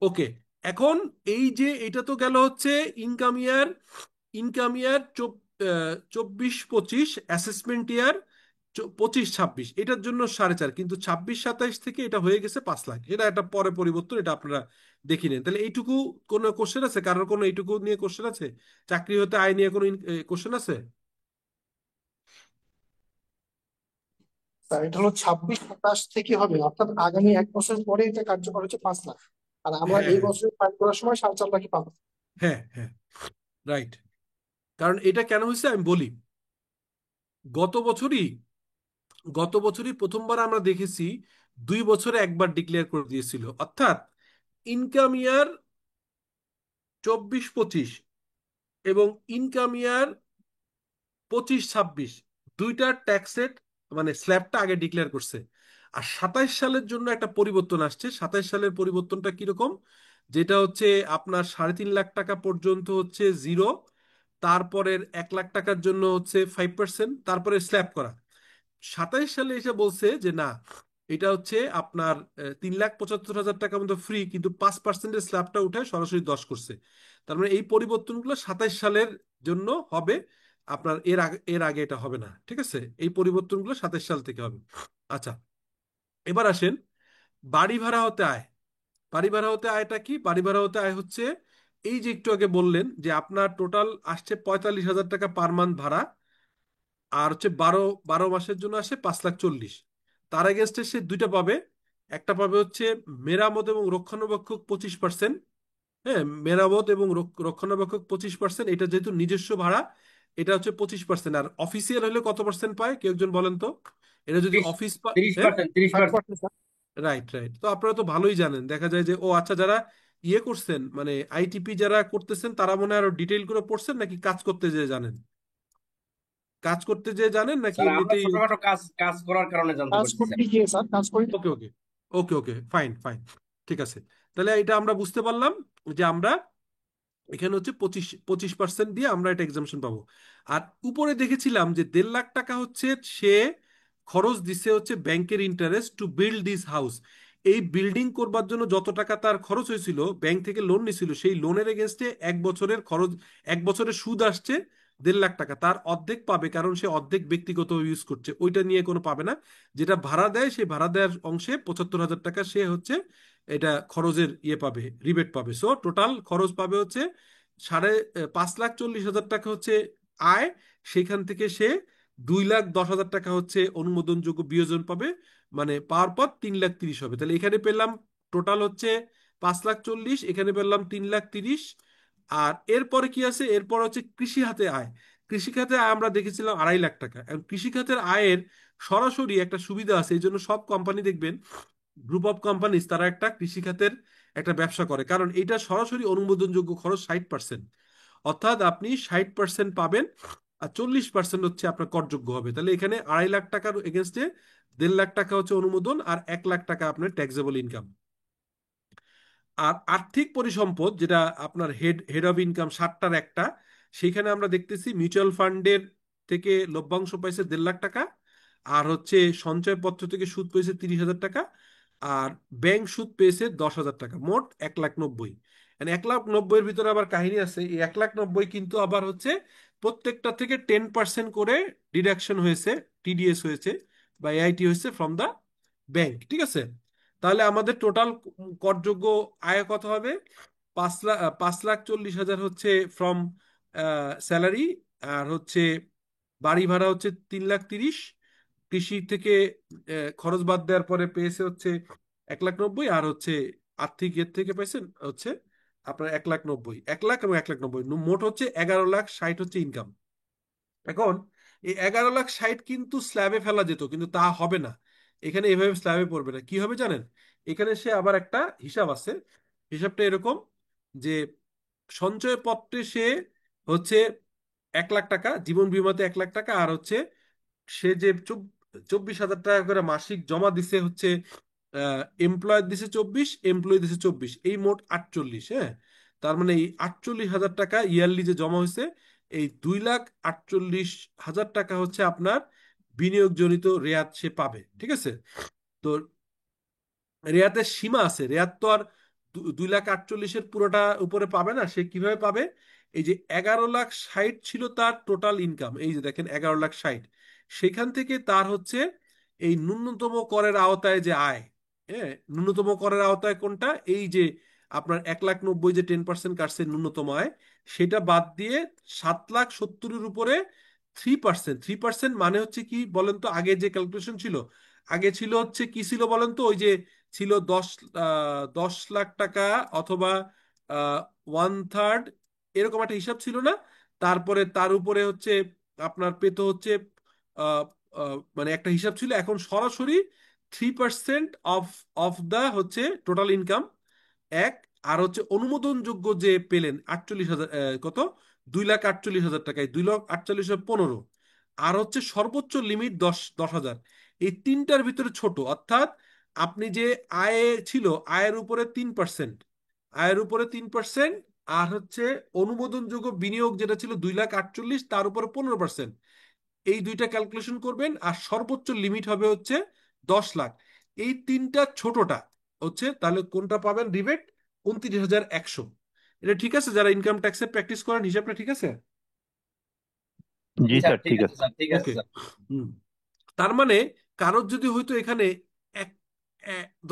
ওকে। এখন এই যে এটা তো গেল হচ্ছে ইনকাম ইয়ার, 24-25, অ্যাসেসমেন্ট ইয়ার 25-26, এটার জন্য 4.5, কিন্তু 26-27 থেকে এটা হয়ে গেছে 5 লাখ। এটা একটা পরে পরিবর্তন, এটা আপনারা দেখে নেন। তাহলে এইটুকু কোনো কোশ্চেন আছে কারোর? কোনো এইটুকু নিয়ে কোশ্চেন আছে? চাকরি হতে আয় নিয়ে কোনো কোশ্চেন আছে? স্যার এটা হলো 26-27 থেকে হবে, অর্থাৎ আগামী 1 বছর পরে এটা কার্যকর হচ্ছে 5 লাখ, আর আমরা হ্যাঁ, এই হ্যাঁ, বছর ফাইল করার সময় 4.5 লাখই পাবো। হ্যাঁ, হ্যাঁ, রাইট। কারণ এটা কেন হয়েছে আমি বলি। গত বছরই গত বছরই প্রথমবার আমরা দেখেছি 2 বছরে একবার ডিক্লেয়ার করে দিয়েছিল, অর্থাৎ ইনকাম ইয়ার 24-25 এবং ইনকাম ইয়ার 25-26, দুইটা ট্যাক্সের মানে স্ল্যাবটা আগে ডিক্লেয়ার করছে। আর 27 সালের জন্য একটা পরিবর্তন আসছে। 27 সালের পরিবর্তনটা কিরকম, যেটা হচ্ছে আপনার 3.5 লাখ টাকা পর্যন্ত হচ্ছে 0, তারপরের 1 লাখ টাকার জন্য হচ্ছে 5%, তারপরে স্ল্যাব করা। 27 সালে এসে বলছে যে না, এটা হচ্ছে আপনার 3,75,000 টাকার মতো ফ্রি, কিন্তু 5%-এর স্ল্যাবটা উঠে সরাসরি 10 করছে। তার মানে এই পরিবর্তনগুলো 27 সালের জন্য হবে, আপনার এর আগে এটা হবে না। ঠিক আছে, এই পরিবর্তনগুলো 27 সাল থেকে হবে। আচ্ছা, এবার আসেন বাড়ি ভাড়া হতে আয়। বাড়ি ভাড়া হতে আয়টা কি? বাড়ি ভাড়া হতে আয় হচ্ছে এই যে একটু আগে বললেন যে আপনার টোটাল আসছে 45,000 টাকা পার মান্থ ভাড়া, আর হচ্ছে 12 মাসের জন্য আসে 5,40,000। তার এগেনস্টে সে দুইটা পাবে। একটা পাবে হচ্ছে মেরামত এবং রক্ষণাবেক্ষক 25%। হ্যাঁ, মেরামত এবং রক্ষণাবেক্ষক 25%, এটা যেহেতু নিজস্ব ভাড়া, এটা হচ্ছে 25%। আর অফিসিয়াল হলে কত পার্সেন্ট পায় কেউ একজন বলেন তো? এটা যদি তিরিশ অফিস, তিরিশ হ্যাঁ, পার্সেন্ট 30%। 5%, স্যার। Right, right. তো আপনারা তো ভালোই জানেন, দেখা যায় যে ও আচ্ছা, যারা ইয়ে করছেন মানে আইটিপি যারা করতেছেন তারা মনে হয় আরো ডিটেইল করে পড়ছেন, নাকি কাজ করতে যেয়ে জানেন? কাজ করতে যেয়ে জানেন নাকি স্যার আমরা এমনিতেই? ছোটখাটো কাজ কাজ করার কারণে জানতে কাজ পারছি স্যার। করতে গিয়ে স্যার, কাজ করি তো। ওকে, ওকে, ওকে, ওকে, ফাইন, ফাইন, ঠিক আছে। তাহলে এটা আমরা বুঝতে পারলাম যে আমরা এখানে হচ্ছে 25% দিয়ে আমরা এটা এক্সামশন পাবো। আর উপরে দেখেছিলাম যে 1.5 লাখ টাকা হচ্ছে সে খরচ দিছে হচ্ছে ব্যাংকের interest to build this house. এই বিল্ডিং করবার জন্য যত টাকা তার খরচ হয়েছিল, ব্যাংক থেকে লোন নিছিল, সেই লোনের এগেনস্টে 1 বছরের খরচ, 1 বছরের সুদ আসছে 1.5 লাখ টাকা। তার অর্ধেক পাবে, কারণ সে অর্ধেক ব্যক্তিগত ইউজ করছে, ওইটা নিয়ে কোনো পাবে না। যেটা ভাড়া দেয় সেই ভাড়া দেওয়ার অংশে 75,000 টাকা সে হচ্ছে এটা খরচের ইয়ে পাবে, রিবেট পাবে। সো টোটাল খরচ পাবে হচ্ছে 5,40,000 টাকা হচ্ছে আয়। সেখান থেকে সে 2,10,000 টাকা হচ্ছে অনুমোদনযোগ্য বিয়োজন পাবে, মানে পাওয়ার পর 3,30,000 হবে। তাহলে এখানে পেলাম টোটাল হচ্ছে 5,40,000, এখানে পেলাম 3,30,000। আর এরপরে কি আছে? এরপর হচ্ছে কৃষি খাতে আয়। কৃষি খাতে আয় আমরা দেখেছিলাম 2.5 লাখ টাকা। এবং কৃষি খাতের আয়ের সরাসরি একটা সুবিধা আছে, এই জন্য সব কোম্পানি দেখবেন, গ্রুপ অফ কোম্পানিজ, তারা একটা কৃষি খাতের একটা ব্যবসা করে, কারণ এটা সরাসরি অনুমোদনযোগ্য খরচ 60%। অর্থাৎ আপনি 60% পাবেন, আর 40% হচ্ছে আপনার করযোগ্য হবে। তাহলে এখানে 2.5 লাখ টাকার এগেনস্টে 1.5 লাখ টাকা হচ্ছে অনুমোদন, আর 1 লাখ টাকা আপনার ট্যাক্সেবল ইনকাম। আর আর্থিক পরিসম্পদ, যেটা আপনার হেড হেড অফ ইনকাম 60টার একটা, সেখানে আমরা দেখতেছি মিউচুয়াল ফান্ডের থেকে লভ্যাংশ পাইছে 1.5 লাখ টাকা, আর হচ্ছে সঞ্চয়পত্র থেকে সুদ পেয়েছে 30,000 টাকা, আর ব্যাংক সুদ পেয়েছে 10,000 টাকা, মোট 1,90,000। মানে 1,90,000-এর ভিতরে আবার কাহিনী আছে। এই 1,90,000 কিন্তু আবার হচ্ছে প্রত্যেকটা থেকে 10% করে ডিডাকশন হয়েছে, টিডিএস হয়েছে বা এআইটি হয়েছে ফ্রম দা ব্যাংক। ঠিক আছে, তাহলে আমাদের টোটাল করযোগ্য আয় কত হবে? 5,40,000 হচ্ছে ফ্রম স্যালারি, আর হচ্ছে বাড়ি ভাড়া হচ্ছে 3,30,000, কৃষি থেকে খরচ বাদ দেওয়ার পরে পেয়েছে হচ্ছে 1,90,000, আর হচ্ছে আর্থিক ইয়ের থেকে পাইছেন হচ্ছে আপনার 1,90,000, 1,00,000 এবং 1,90,000, মোট হচ্ছে 11,60,000 হচ্ছে ইনকাম। এখন এই 11,60,000 কিন্তু স্ল্যাবে ফেলা যেত, কিন্তু তা হবে না। এখানে এভাবে স্ল্যাবে পড়বে না, কি হবে জানেন? এখানে সে আবার একটা হিসাব আছে। হিসাবটা এরকম যে সঞ্চয়পত্রে সে হচ্ছে 1,00,000 টাকা, জীবন বীমাতে 1,00,000 টাকা, আর হচ্ছে সে যে 24,000 টাকা করে মাসিক জমা দিছে হচ্ছে, এমপ্লয় দিছে 24, এমপ্লয়ি দিছে 24, এই মোট 48। হ্যাঁ, তার মানে এই 48,000 টাকা ইয়ারলি যে জমা হয়েছে, এই 2,48,000 টাকা হচ্ছে আপনার বিনিয়োগজনিত রেয়াত সে পাবে। ঠিক আছে? তো রেয়াতের সীমা আছে, রেয়াত তো আর 2,48,000-এর পুরোটা উপরে পাবে না। সে কিভাবে পাবে? এই যে 11,60,000 ছিল তার টোটাল ইনকাম, এই যে দেখেন 11,60,000, সেখান থেকে তার হচ্ছে এই ন্যূনতম করের আওতায় যে আয়, হ্যাঁ, ন্যূনতম করের আওতায় কোনটা? এই যে আপনার 1,90,000 যে 10% কাটছে ন্যূনতম আয়, সেটা বাদ দিয়ে 7,70,000-এর উপরে 3%। 3% মানে হচ্ছে কি বলেন তো? আগে যে ক্যালকুলেশন ছিল, আগে ছিল হচ্ছে কি ছিল বলেন তো? ওই যে ছিল 10 লাখ টাকা অথবা 1/3, এরকম একটা হিসাব ছিল না? তারপরে তার উপরে হচ্ছে আপনার পেত হচ্ছে আহ, মানে একটা হিসাব ছিল। এখন সরাসরি 3% অফ অফ দা হচ্ছে টোটাল ইনকাম এক, আর হচ্ছে অনুমোদনযোগ্য যে পেলেন 48,000, কত, 2,48,000 টাকায়, 2,48,15, আর হচ্ছে সর্বোচ্চ লিমিট 10,000। এই তিনটার ভিতরে ছোট, অর্থাৎ আপনি যে আয়ে ছিল, আয়ের উপরে 3%, আয়ের উপরে 3%, আর হচ্ছে অনুমোদনযোগ্য বিনিয়োগ যেটা ছিল 2,48,000, তার উপরে 15%, এই দুইটা ক্যালকুলেশন করবেন, আর সর্বোচ্চ লিমিট হবে হচ্ছে 10 লাখ। এই তিনটা ছোটটা হচ্ছে, তাহলে কোনটা পাবেন রিবেট? 29,100। এটা ঠিক আছে? যারা ইনকাম ট্যাক্সের প্র্যাকটিস করেন, হিসাবটা ঠিক আছে? জি জি স্যার, স্যার, ঠিক ঠিক আছে আছে। স্যার, ঠিক আছে ওকে। স্যার। হুম। তার মানে কারোর যদি হয়তো এখানে এক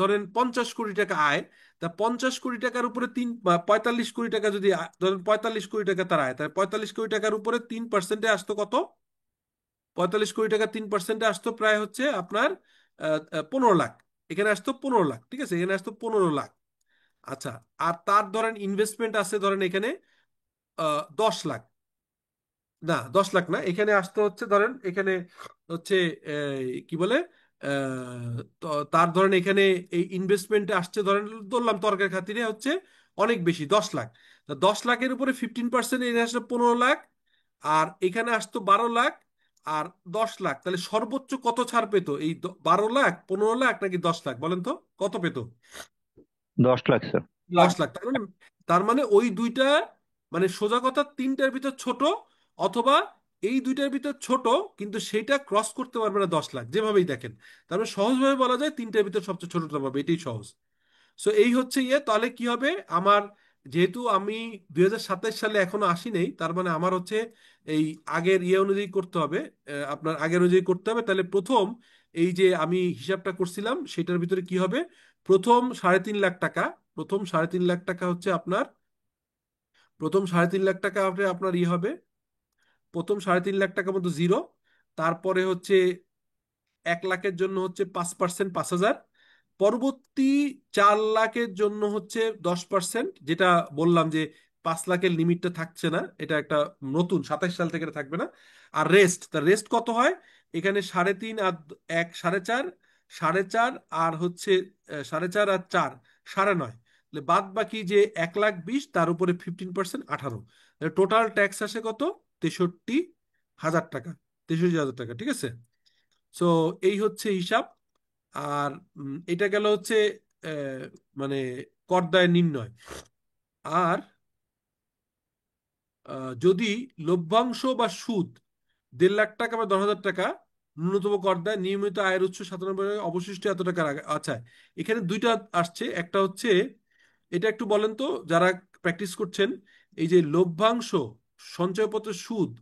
ধরেন 50 কোটি টাকা আয়, তা 50 কোটি টাকার উপরে 45 কোটি টাকা যদি ধরেন 45 কোটি টাকা তার আয়, তাহলে 45 কোটি টাকার উপরে 3%-এ আসতো কত? 45 কোটি টাকা 3%-এ আসতো প্রায় হচ্ছে আপনার 15 লাখ। এখানে আসতো 15 লাখ। ঠিক আছে? এখানে আসতো 15 লাখ। আচ্ছা, আর তার ধরেন ইনভেস্টমেন্ট আছে ধরেন এখানে 10 লাখ। না, 10 লাখ না, এখানে আসতে হচ্ছে ধরেন এখানে হচ্ছে কি বলে, তো তার ধরেন এখানে এই ইনভেস্টমেন্টে আসছে ধরেন, ধরলাম তর্কের খাতিরে হচ্ছে অনেক বেশি, 10 লাখ। তা 10 লাখের উপরে 15%, এখানে আসলে 15 লাখ, আর এখানে আসতো 12 লাখ, আর 10 লাখ, তাহলে সর্বোচ্চ কত ছাড় পেতো? এই 12 লাখ, 15 লাখ, নাকি 10 লাখ? বলেন তো কত পেতো? 10 লাখ স্যার। 10 লাখ। তার মানে ওই দুইটা, মানে সোজা কথা, তিনটার ভিতর ছোট, অথবা এই দুইটার ভিতর ছোট, কিন্তু সেটা ক্রস করতে পারবে না 10 লাখ, যেভাবেই দেখেন। তারপরে সহজভাবে বলা যায় তিনটার ভিতর সবচেয়ে ছোটটা পাবে, এটাই সহজ। সো এই হচ্ছে ইয়ে। তাহলে কি হবে আমার? যেহেতু আমি 2027 সালে এখনো আসি নেই, তার মানে আমার হচ্ছে এই আগের ইয়ে অনুযায়ী করতে হবে, আপনার আগের অনুযায়ী করতে হবে। তাহলে প্রথম এই যে আমি হিসাবটা করছিলাম, সেটার ভিতরে কি হবে? প্রথম 3.5 লাখ টাকা, প্রথম 3.5 লাখ টাকা হচ্ছে আপনার, প্রথম 3.5 লাখ টাকা আপনার ইয়ে হবে, প্রথম 3.5 লাখ টাকা মতো জিরো। তারপরে হচ্ছে 1 লাখের জন্য হচ্ছে 5%, 5,000। পরবর্তী 4 লাখের জন্য হচ্ছে 10%, যেটা বললাম যে 5 লাখের লিমিটটা থাকছে না, এটা একটা নতুন 27 সাল থেকে এটা থাকবে না। আর রেস্ট, তার রেস্ট কত হয়? এখানে 3.5 আর 1, 4.5, 4.5 আর হচ্ছে 4.5 আর 4, 9.5। বাদ বাকি যে 1,20,000, তার উপরে 15%, 18। টোটাল ট্যাক্স আসে কত? 63,000 টাকা, 63,000 টাকা। ঠিক আছে? সো এই হচ্ছে হিসাব। আর এটা গেল হচ্ছে আহ, মানে করদায় নির্ণয়। আর যদি লভ্যাংশ বা সুদ 1,50,000 বা 10,000 টাকা, ন্যূনতম কর দেয়, নিয়মিত আয়ের উৎস 97, অবশিষ্ট এত টাকার আগে। আচ্ছা, এখানে দুইটা আসছে। একটা হচ্ছে, এটা একটু বলেন তো যারা প্র্যাকটিস করছেন, এই যে লভ্যাংশ, সঞ্চয়পত্রের সুদ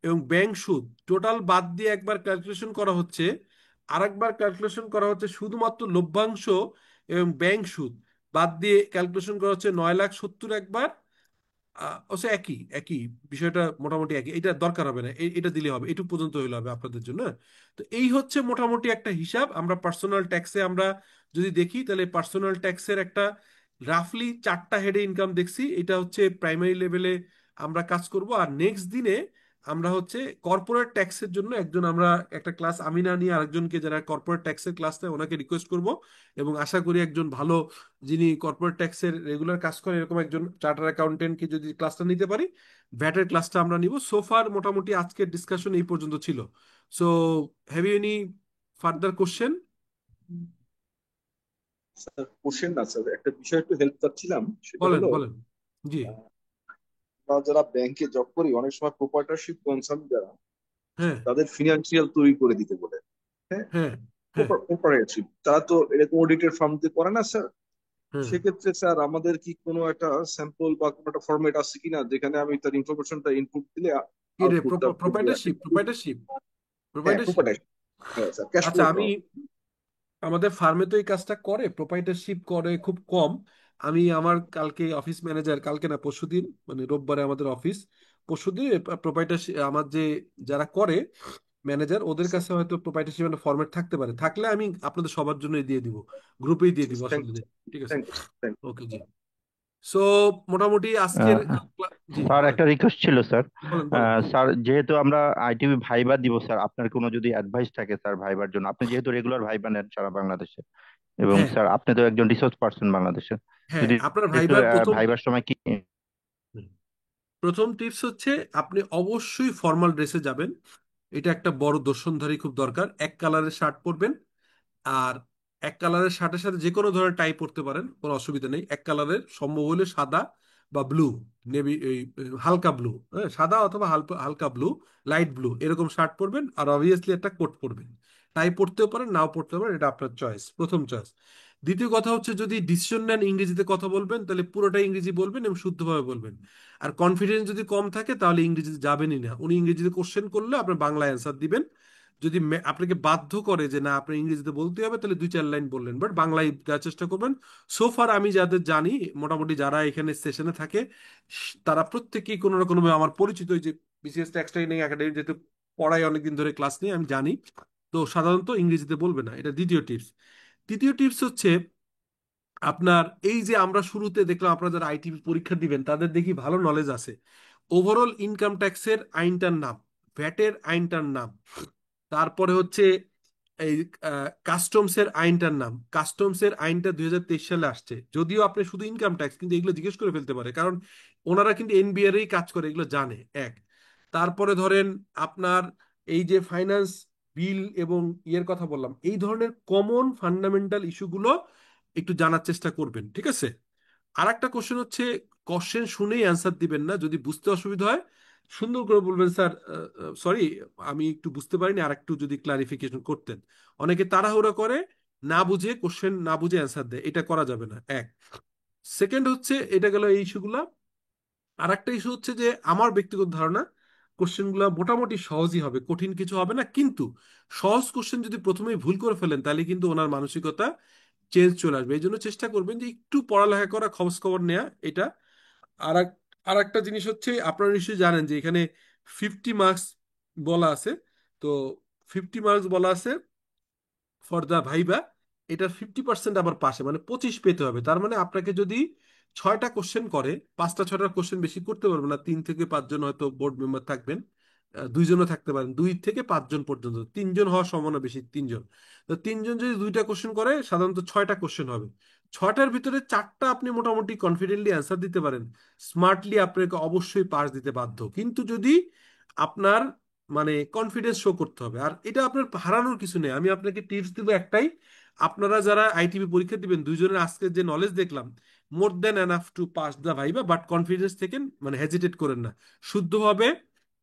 এবং ব্যাংক সুদ টোটাল বাদ দিয়ে একবার ক্যালকুলেশন করা হচ্ছে, আরেকবার ক্যালকুলেশন করা হচ্ছে শুধুমাত্র লভ্যাংশ এবং ব্যাংক সুদ বাদ দিয়ে ক্যালকুলেশন করা হচ্ছে 9,70,000 একবার। অবশ্য একই একই বিষয়টা, মোটামুটি একই। এটা দরকার হবে না, এটা দিলে হবে, এটুকু পর্যন্ত হইলে হবে আপনাদের জন্য। তো এই হচ্ছে মোটামুটি একটা হিসাব। আমরা পার্সোনাল ট্যাক্সে আমরা যদি দেখি, তাহলে পার্সোনাল ট্যাক্সের একটা রাফলি 4টা হেডে ইনকাম দেখছি। এটা হচ্ছে প্রাইমারি লেভেলে আমরা কাজ করব। আর নেক্সট দিনে আমরা হচ্ছে কর্পোরেট ট্যাক্সের জন্য একজন, আমরা একটা ক্লাস আমি না নিয়ে আরেকজনকে, যারা কর্পোরেট ট্যাক্সের ক্লাস নেয় ওনাকে রিকোয়েস্ট করব, এবং আশা করি একজন ভালো, যিনি কর্পোরেট ট্যাক্সের রেগুলার কাজ করে এরকম একজন চার্টার অ্যাকাউন্টেন্টকে যদি ক্লাসটা নিতে পারি, ভ্যাটের ক্লাসটা আমরা নিব। সোফার মোটামুটি আজকের ডিসকাশন এই পর্যন্ত ছিল। So have you any further question? Sir question না স্যার, একটা বিষয় একটু হেল্প চাচ্ছিলাম, সেটা বলেন হলো বলেন। জি। আমরা যারা ব্যাংকে জব করি অনেক সময় প্রোপাইটারশিপ কনসার্ন যারা, হ্যাঁ তাদের ফিনান্সিয়াল তৈরি করে দিতে বলে। হ্যাঁ, হ্যাঁ হ্যাঁ প্রোপাইটারশিপ তারা তো এরকম অডিটেড ফার্ম দিয়ে করে না স্যার। হ্যাঁ। সেক্ষেত্রে স্যার আমাদের কি কোনো একটা স্যাম্পল বা কোনো একটা ফরম্যাট আছে কিনা যেখানে আমি তার ইনফরমেশনটা ইনপুট দিলে কি রে, আউটপুটটা প্রোপাইটারশিপ প্রোপাইটারশিপ হ্যাঁ প্রোপাইটারশিপ প্রোপাইটারশিপ, হ্যাঁ স্যার, ক্যাশ আচ্ছা, ফ্লো আমি, আমাদের ফার্মে তো এই কাজটা করে, প্রোপাইটারশিপ করে খুব কম। আমি আমার কালকে অফিস ম্যানেজার, কালকে না পরশুদিন, মানে রোববারে আমাদের অফিস, পরশুদিন প্রোপাইটারশিপ আমার যে যারা করে ম্যানেজার, ওদের কাছে হয়তো প্রোপাইটারশিপ একটা ফরম্যাট থাকতে পারে, থাকলে আমি আপনাদের সবার জন্য দিয়ে দিব, গ্রুপেই দিয়ে দিব, থ্যাংক অসুবিধা ইউ নেই। ঠিক আছে। Thank you thank okay ji. So মোটামুটি আজকের আহ, জি স্যার বলেন একটা রিকোয়েস্ট ছিল স্যার। বলেন বলেন। স্যার যেহেতু আমরা আইটিভি ভাইবা দিব স্যার, আপনার কোনো যদি অ্যাডভাইস থাকে স্যার ভাইবার জন্য, আপনি যেহেতু রেগুলার ভাইবা নেন সারা বাংলাদেশে, এবং হ্যাঁ স্যার আপনি তো একজন রিসোর্স পার্সন বাংলাদেশে, হ্যাঁ, যদি আপনার একটু ভাইবার প্রথম, ভাইবার সময় কি প্রথম টিপস হচ্ছে আপনি অবশ্যই ফর্মাল ড্রেসে যাবেন। এটা একটা বড় দর্শনধারী খুব দরকার। এক কালারের শার্ট পরবেন, আর এক কালারের শার্টের সাথে যে কোনো ধরনের টাই পরতে পারেন, কোনো অসুবিধা নেই। এক কালারের সম্ভব হলে সাদা বা ব্লু, নেভি, এই হালকা ব্লু, হ্যাঁ সাদা অথবা হালকা হালকা ব্লু, লাইট ব্লু এরকম শার্ট পরবেন, আর অবভিয়াসলি একটা কোট পরবেন। টাই পরতেও পারেন, নাও পরতে পারেন, এটা আপনার চয়েস, প্রথম চয়েস। দ্বিতীয় কথা হচ্ছে, যদি ডিসিশন নেন ইংরেজিতে কথা বলবেন, তাহলে পুরোটা ইংরেজি বলবেন এবং শুদ্ধভাবে বলবেন। আর কনফিডেন্স যদি কম থাকে তাহলে ইংরেজিতে যাবেনই না। উনি ইংরেজিতে কোশ্চেন করলে আপনার বাংলা অ্যান্সার দিবেন। যদি আপনাকে বাধ্য করে যে না আপনার ইংরেজিতে বলতে হবে, তাহলে 2-4 লাইন বললেন, বাট বাংলায় দেওয়ার চেষ্টা করবেন। সোফার আমি যাদের জানি, মোটামুটি যারা এখানে সেশনে থাকে, তারা প্রত্যেকেই কোনো না কোনো ভাবে আমার পরিচিত, ওই যে বিসিএস ট্যাক্স ট্রেনিং একাডেমি, যেহেতু পড়াই অনেকদিন ধরে ক্লাস নিয়ে আমি জানি, তো সাধারণত ইংরেজিতে বলবে না। এটা দ্বিতীয় টিপস। তৃতীয় টিপস হচ্ছে, আপনার এই যে আমরা শুরুতে দেখলাম আপনারা যারা আইটি পরীক্ষা দিবেন তাদের দেখি ভালো নলেজ আছে। ওভারঅল ইনকাম ট্যাক্সের আইনটার নাম, ভ্যাটের আইনটার নাম, তারপরে হচ্ছে এই কাস্টমসের আইনটার নাম। কাস্টমসের আইনটা 2023 সালে আসছে, যদিও আপনি শুধু ইনকাম ট্যাক্স, কিন্তু এগুলো জিজ্ঞেস করে ফেলতে পারে, কারণ ওনারা কিন্তু এনবিআর এই কাজ করে, এগুলো জানে। এক, তারপরে ধরেন আপনার এই যে ফাইন্যান্স বিল এবং ইয়ের কথা বললাম, এই ধরনের কমন ফান্ডামেন্টাল ইস্যুগুলো একটু জানার চেষ্টা করবেন। ঠিক আছে। আর একটা কোশ্চেন হচ্ছে, কোশ্চেন শুনেই অ্যান্সার দিবেন না। যদি বুঝতে অসুবিধা হয় সুন্দর করে বলবেন, স্যার সরি আমি একটু বুঝতে পারিনি, আর একটু যদি ক্লারিফিকেশন করতেন। অনেকে তাড়াহুড়ো করে, না বুঝে কোশ্চেন না বুঝে অ্যান্সার দেয়, এটা করা যাবে না। এক, সেকেন্ড হচ্ছে, এটা গেল এই ইস্যুগুলা। আর একটা ইস্যু হচ্ছে যে আমার ব্যক্তিগত ধারণা, কোশ্চেনগুলো মোটামুটি সহজই হবে, কঠিন কিছু হবে না, কিন্তু সহজ কোশ্চেন যদি প্রথমেই ভুল করে ফেলেন তাহলে কিন্তু ওনার মানসিকতা চেঞ্জ চলে আসবে। এই জন্য চেষ্টা করবেন যে একটু পড়ালেখা করা, খোঁজ খবর নেওয়া, এটা। আর আর একটা জিনিস হচ্ছে, আপনারা নিশ্চয়ই জানেন যে এখানে 50 মার্কস বলা আছে। তো 50 মার্কস বলা আছে ফর দা ভাইবা, এটার 50% আবার পাশে, মানে 25 পেতে হবে। তার মানে আপনাকে যদি 6টা কোশ্চেন করে, 5টা 6টা কোশ্চেন বেশি করতে পারবে না। 3 থেকে 5 জন হয়তো বোর্ড মেম্বার থাকবেন, 2জনও থাকতে পারেন, 2 থেকে 5 জন পর্যন্ত, 3জন হওয়ার সম্ভাবনা বেশি, 3জন। তো 3জন যদি 2টা কোশ্চেন করে, সাধারণত 6টা কোশ্চেন হবে। 6টার ভিতরে 4টা আপনি মোটামুটি কনফিডেন্টলি অ্যান্সার দিতে পারেন, স্মার্টলি, আপনাকে অবশ্যই পাস দিতে বাধ্য। কিন্তু যদি আপনার মানে কনফিডেন্স শো করতে হবে, আর এটা আপনার হারানোর কিছু নেই। আমি আপনাকে টিপস দিব একটাই, আপনারা যারা আইটিবি পরীক্ষা দিবেন, দুইজনের আজকে যে নলেজ দেখলাম, more than enough to pass the viva, but confidence থেকে মানে হেজিটেট করেন না। শুদ্ধভাবে,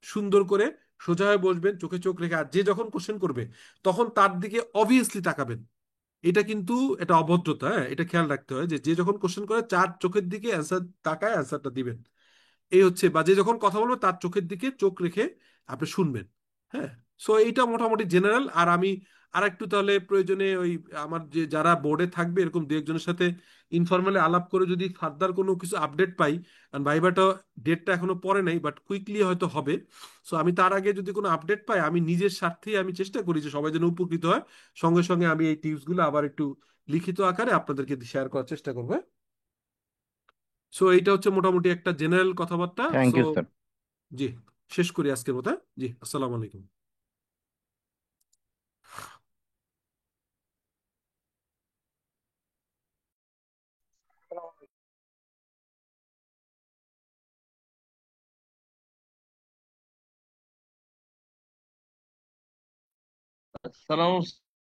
সুন্দর করে, সোজা হয়ে বসবেন, চোখে চোখ রেখে, আর যে যখন কোশ্চেন করবে তখন তার দিকে অবভিয়াসলি তাকাবেন। এটা কিন্তু এটা অভদ্রতা, হ্যাঁ, এটা খেয়াল রাখতে হয় যে যে যখন কোশ্চেন করে চার চোখের দিকে অ্যান্সার তাকায় অ্যান্সারটা দিবেন। এই হচ্ছে, বা যে যখন কথা বলবে তার চোখের দিকে চোখ রেখে আপনি শুনবেন। হ্যাঁ। সো এইটা মোটামুটি জেনারেল। আর আমি আর একটু তাহলে প্রয়োজনে ওই আমার যে যারা বোর্ডে থাকবে এরকম 2-1জনের সাথে ইনফরমালি আলাপ করে যদি ফার্দার কোনো কিছু আপডেট পাই, কারণ ভাইবাটা ডেটটা এখনো পরে নাই, বাট কুইকলি হয়তো হবে। সো আমি তার আগে যদি কোনো আপডেট পাই, আমি নিজের স্বার্থেই আমি চেষ্টা করি যে সবাই যেন উপকৃত হয়। সঙ্গে সঙ্গে আমি এই টিপসগুলো আবার একটু লিখিত আকারে আপনাদেরকে শেয়ার করার চেষ্টা করবো। সো এইটা হচ্ছে মোটামুটি একটা জেনারেল কথাবার্তা। Thank so you sir. জি, শেষ করি আজকের মতো, হ্যাঁ? জি, আসসালামু আলাইকুম। সালাম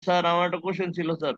স্যার, আমার একটা কোশ্চেন ছিল স্যার।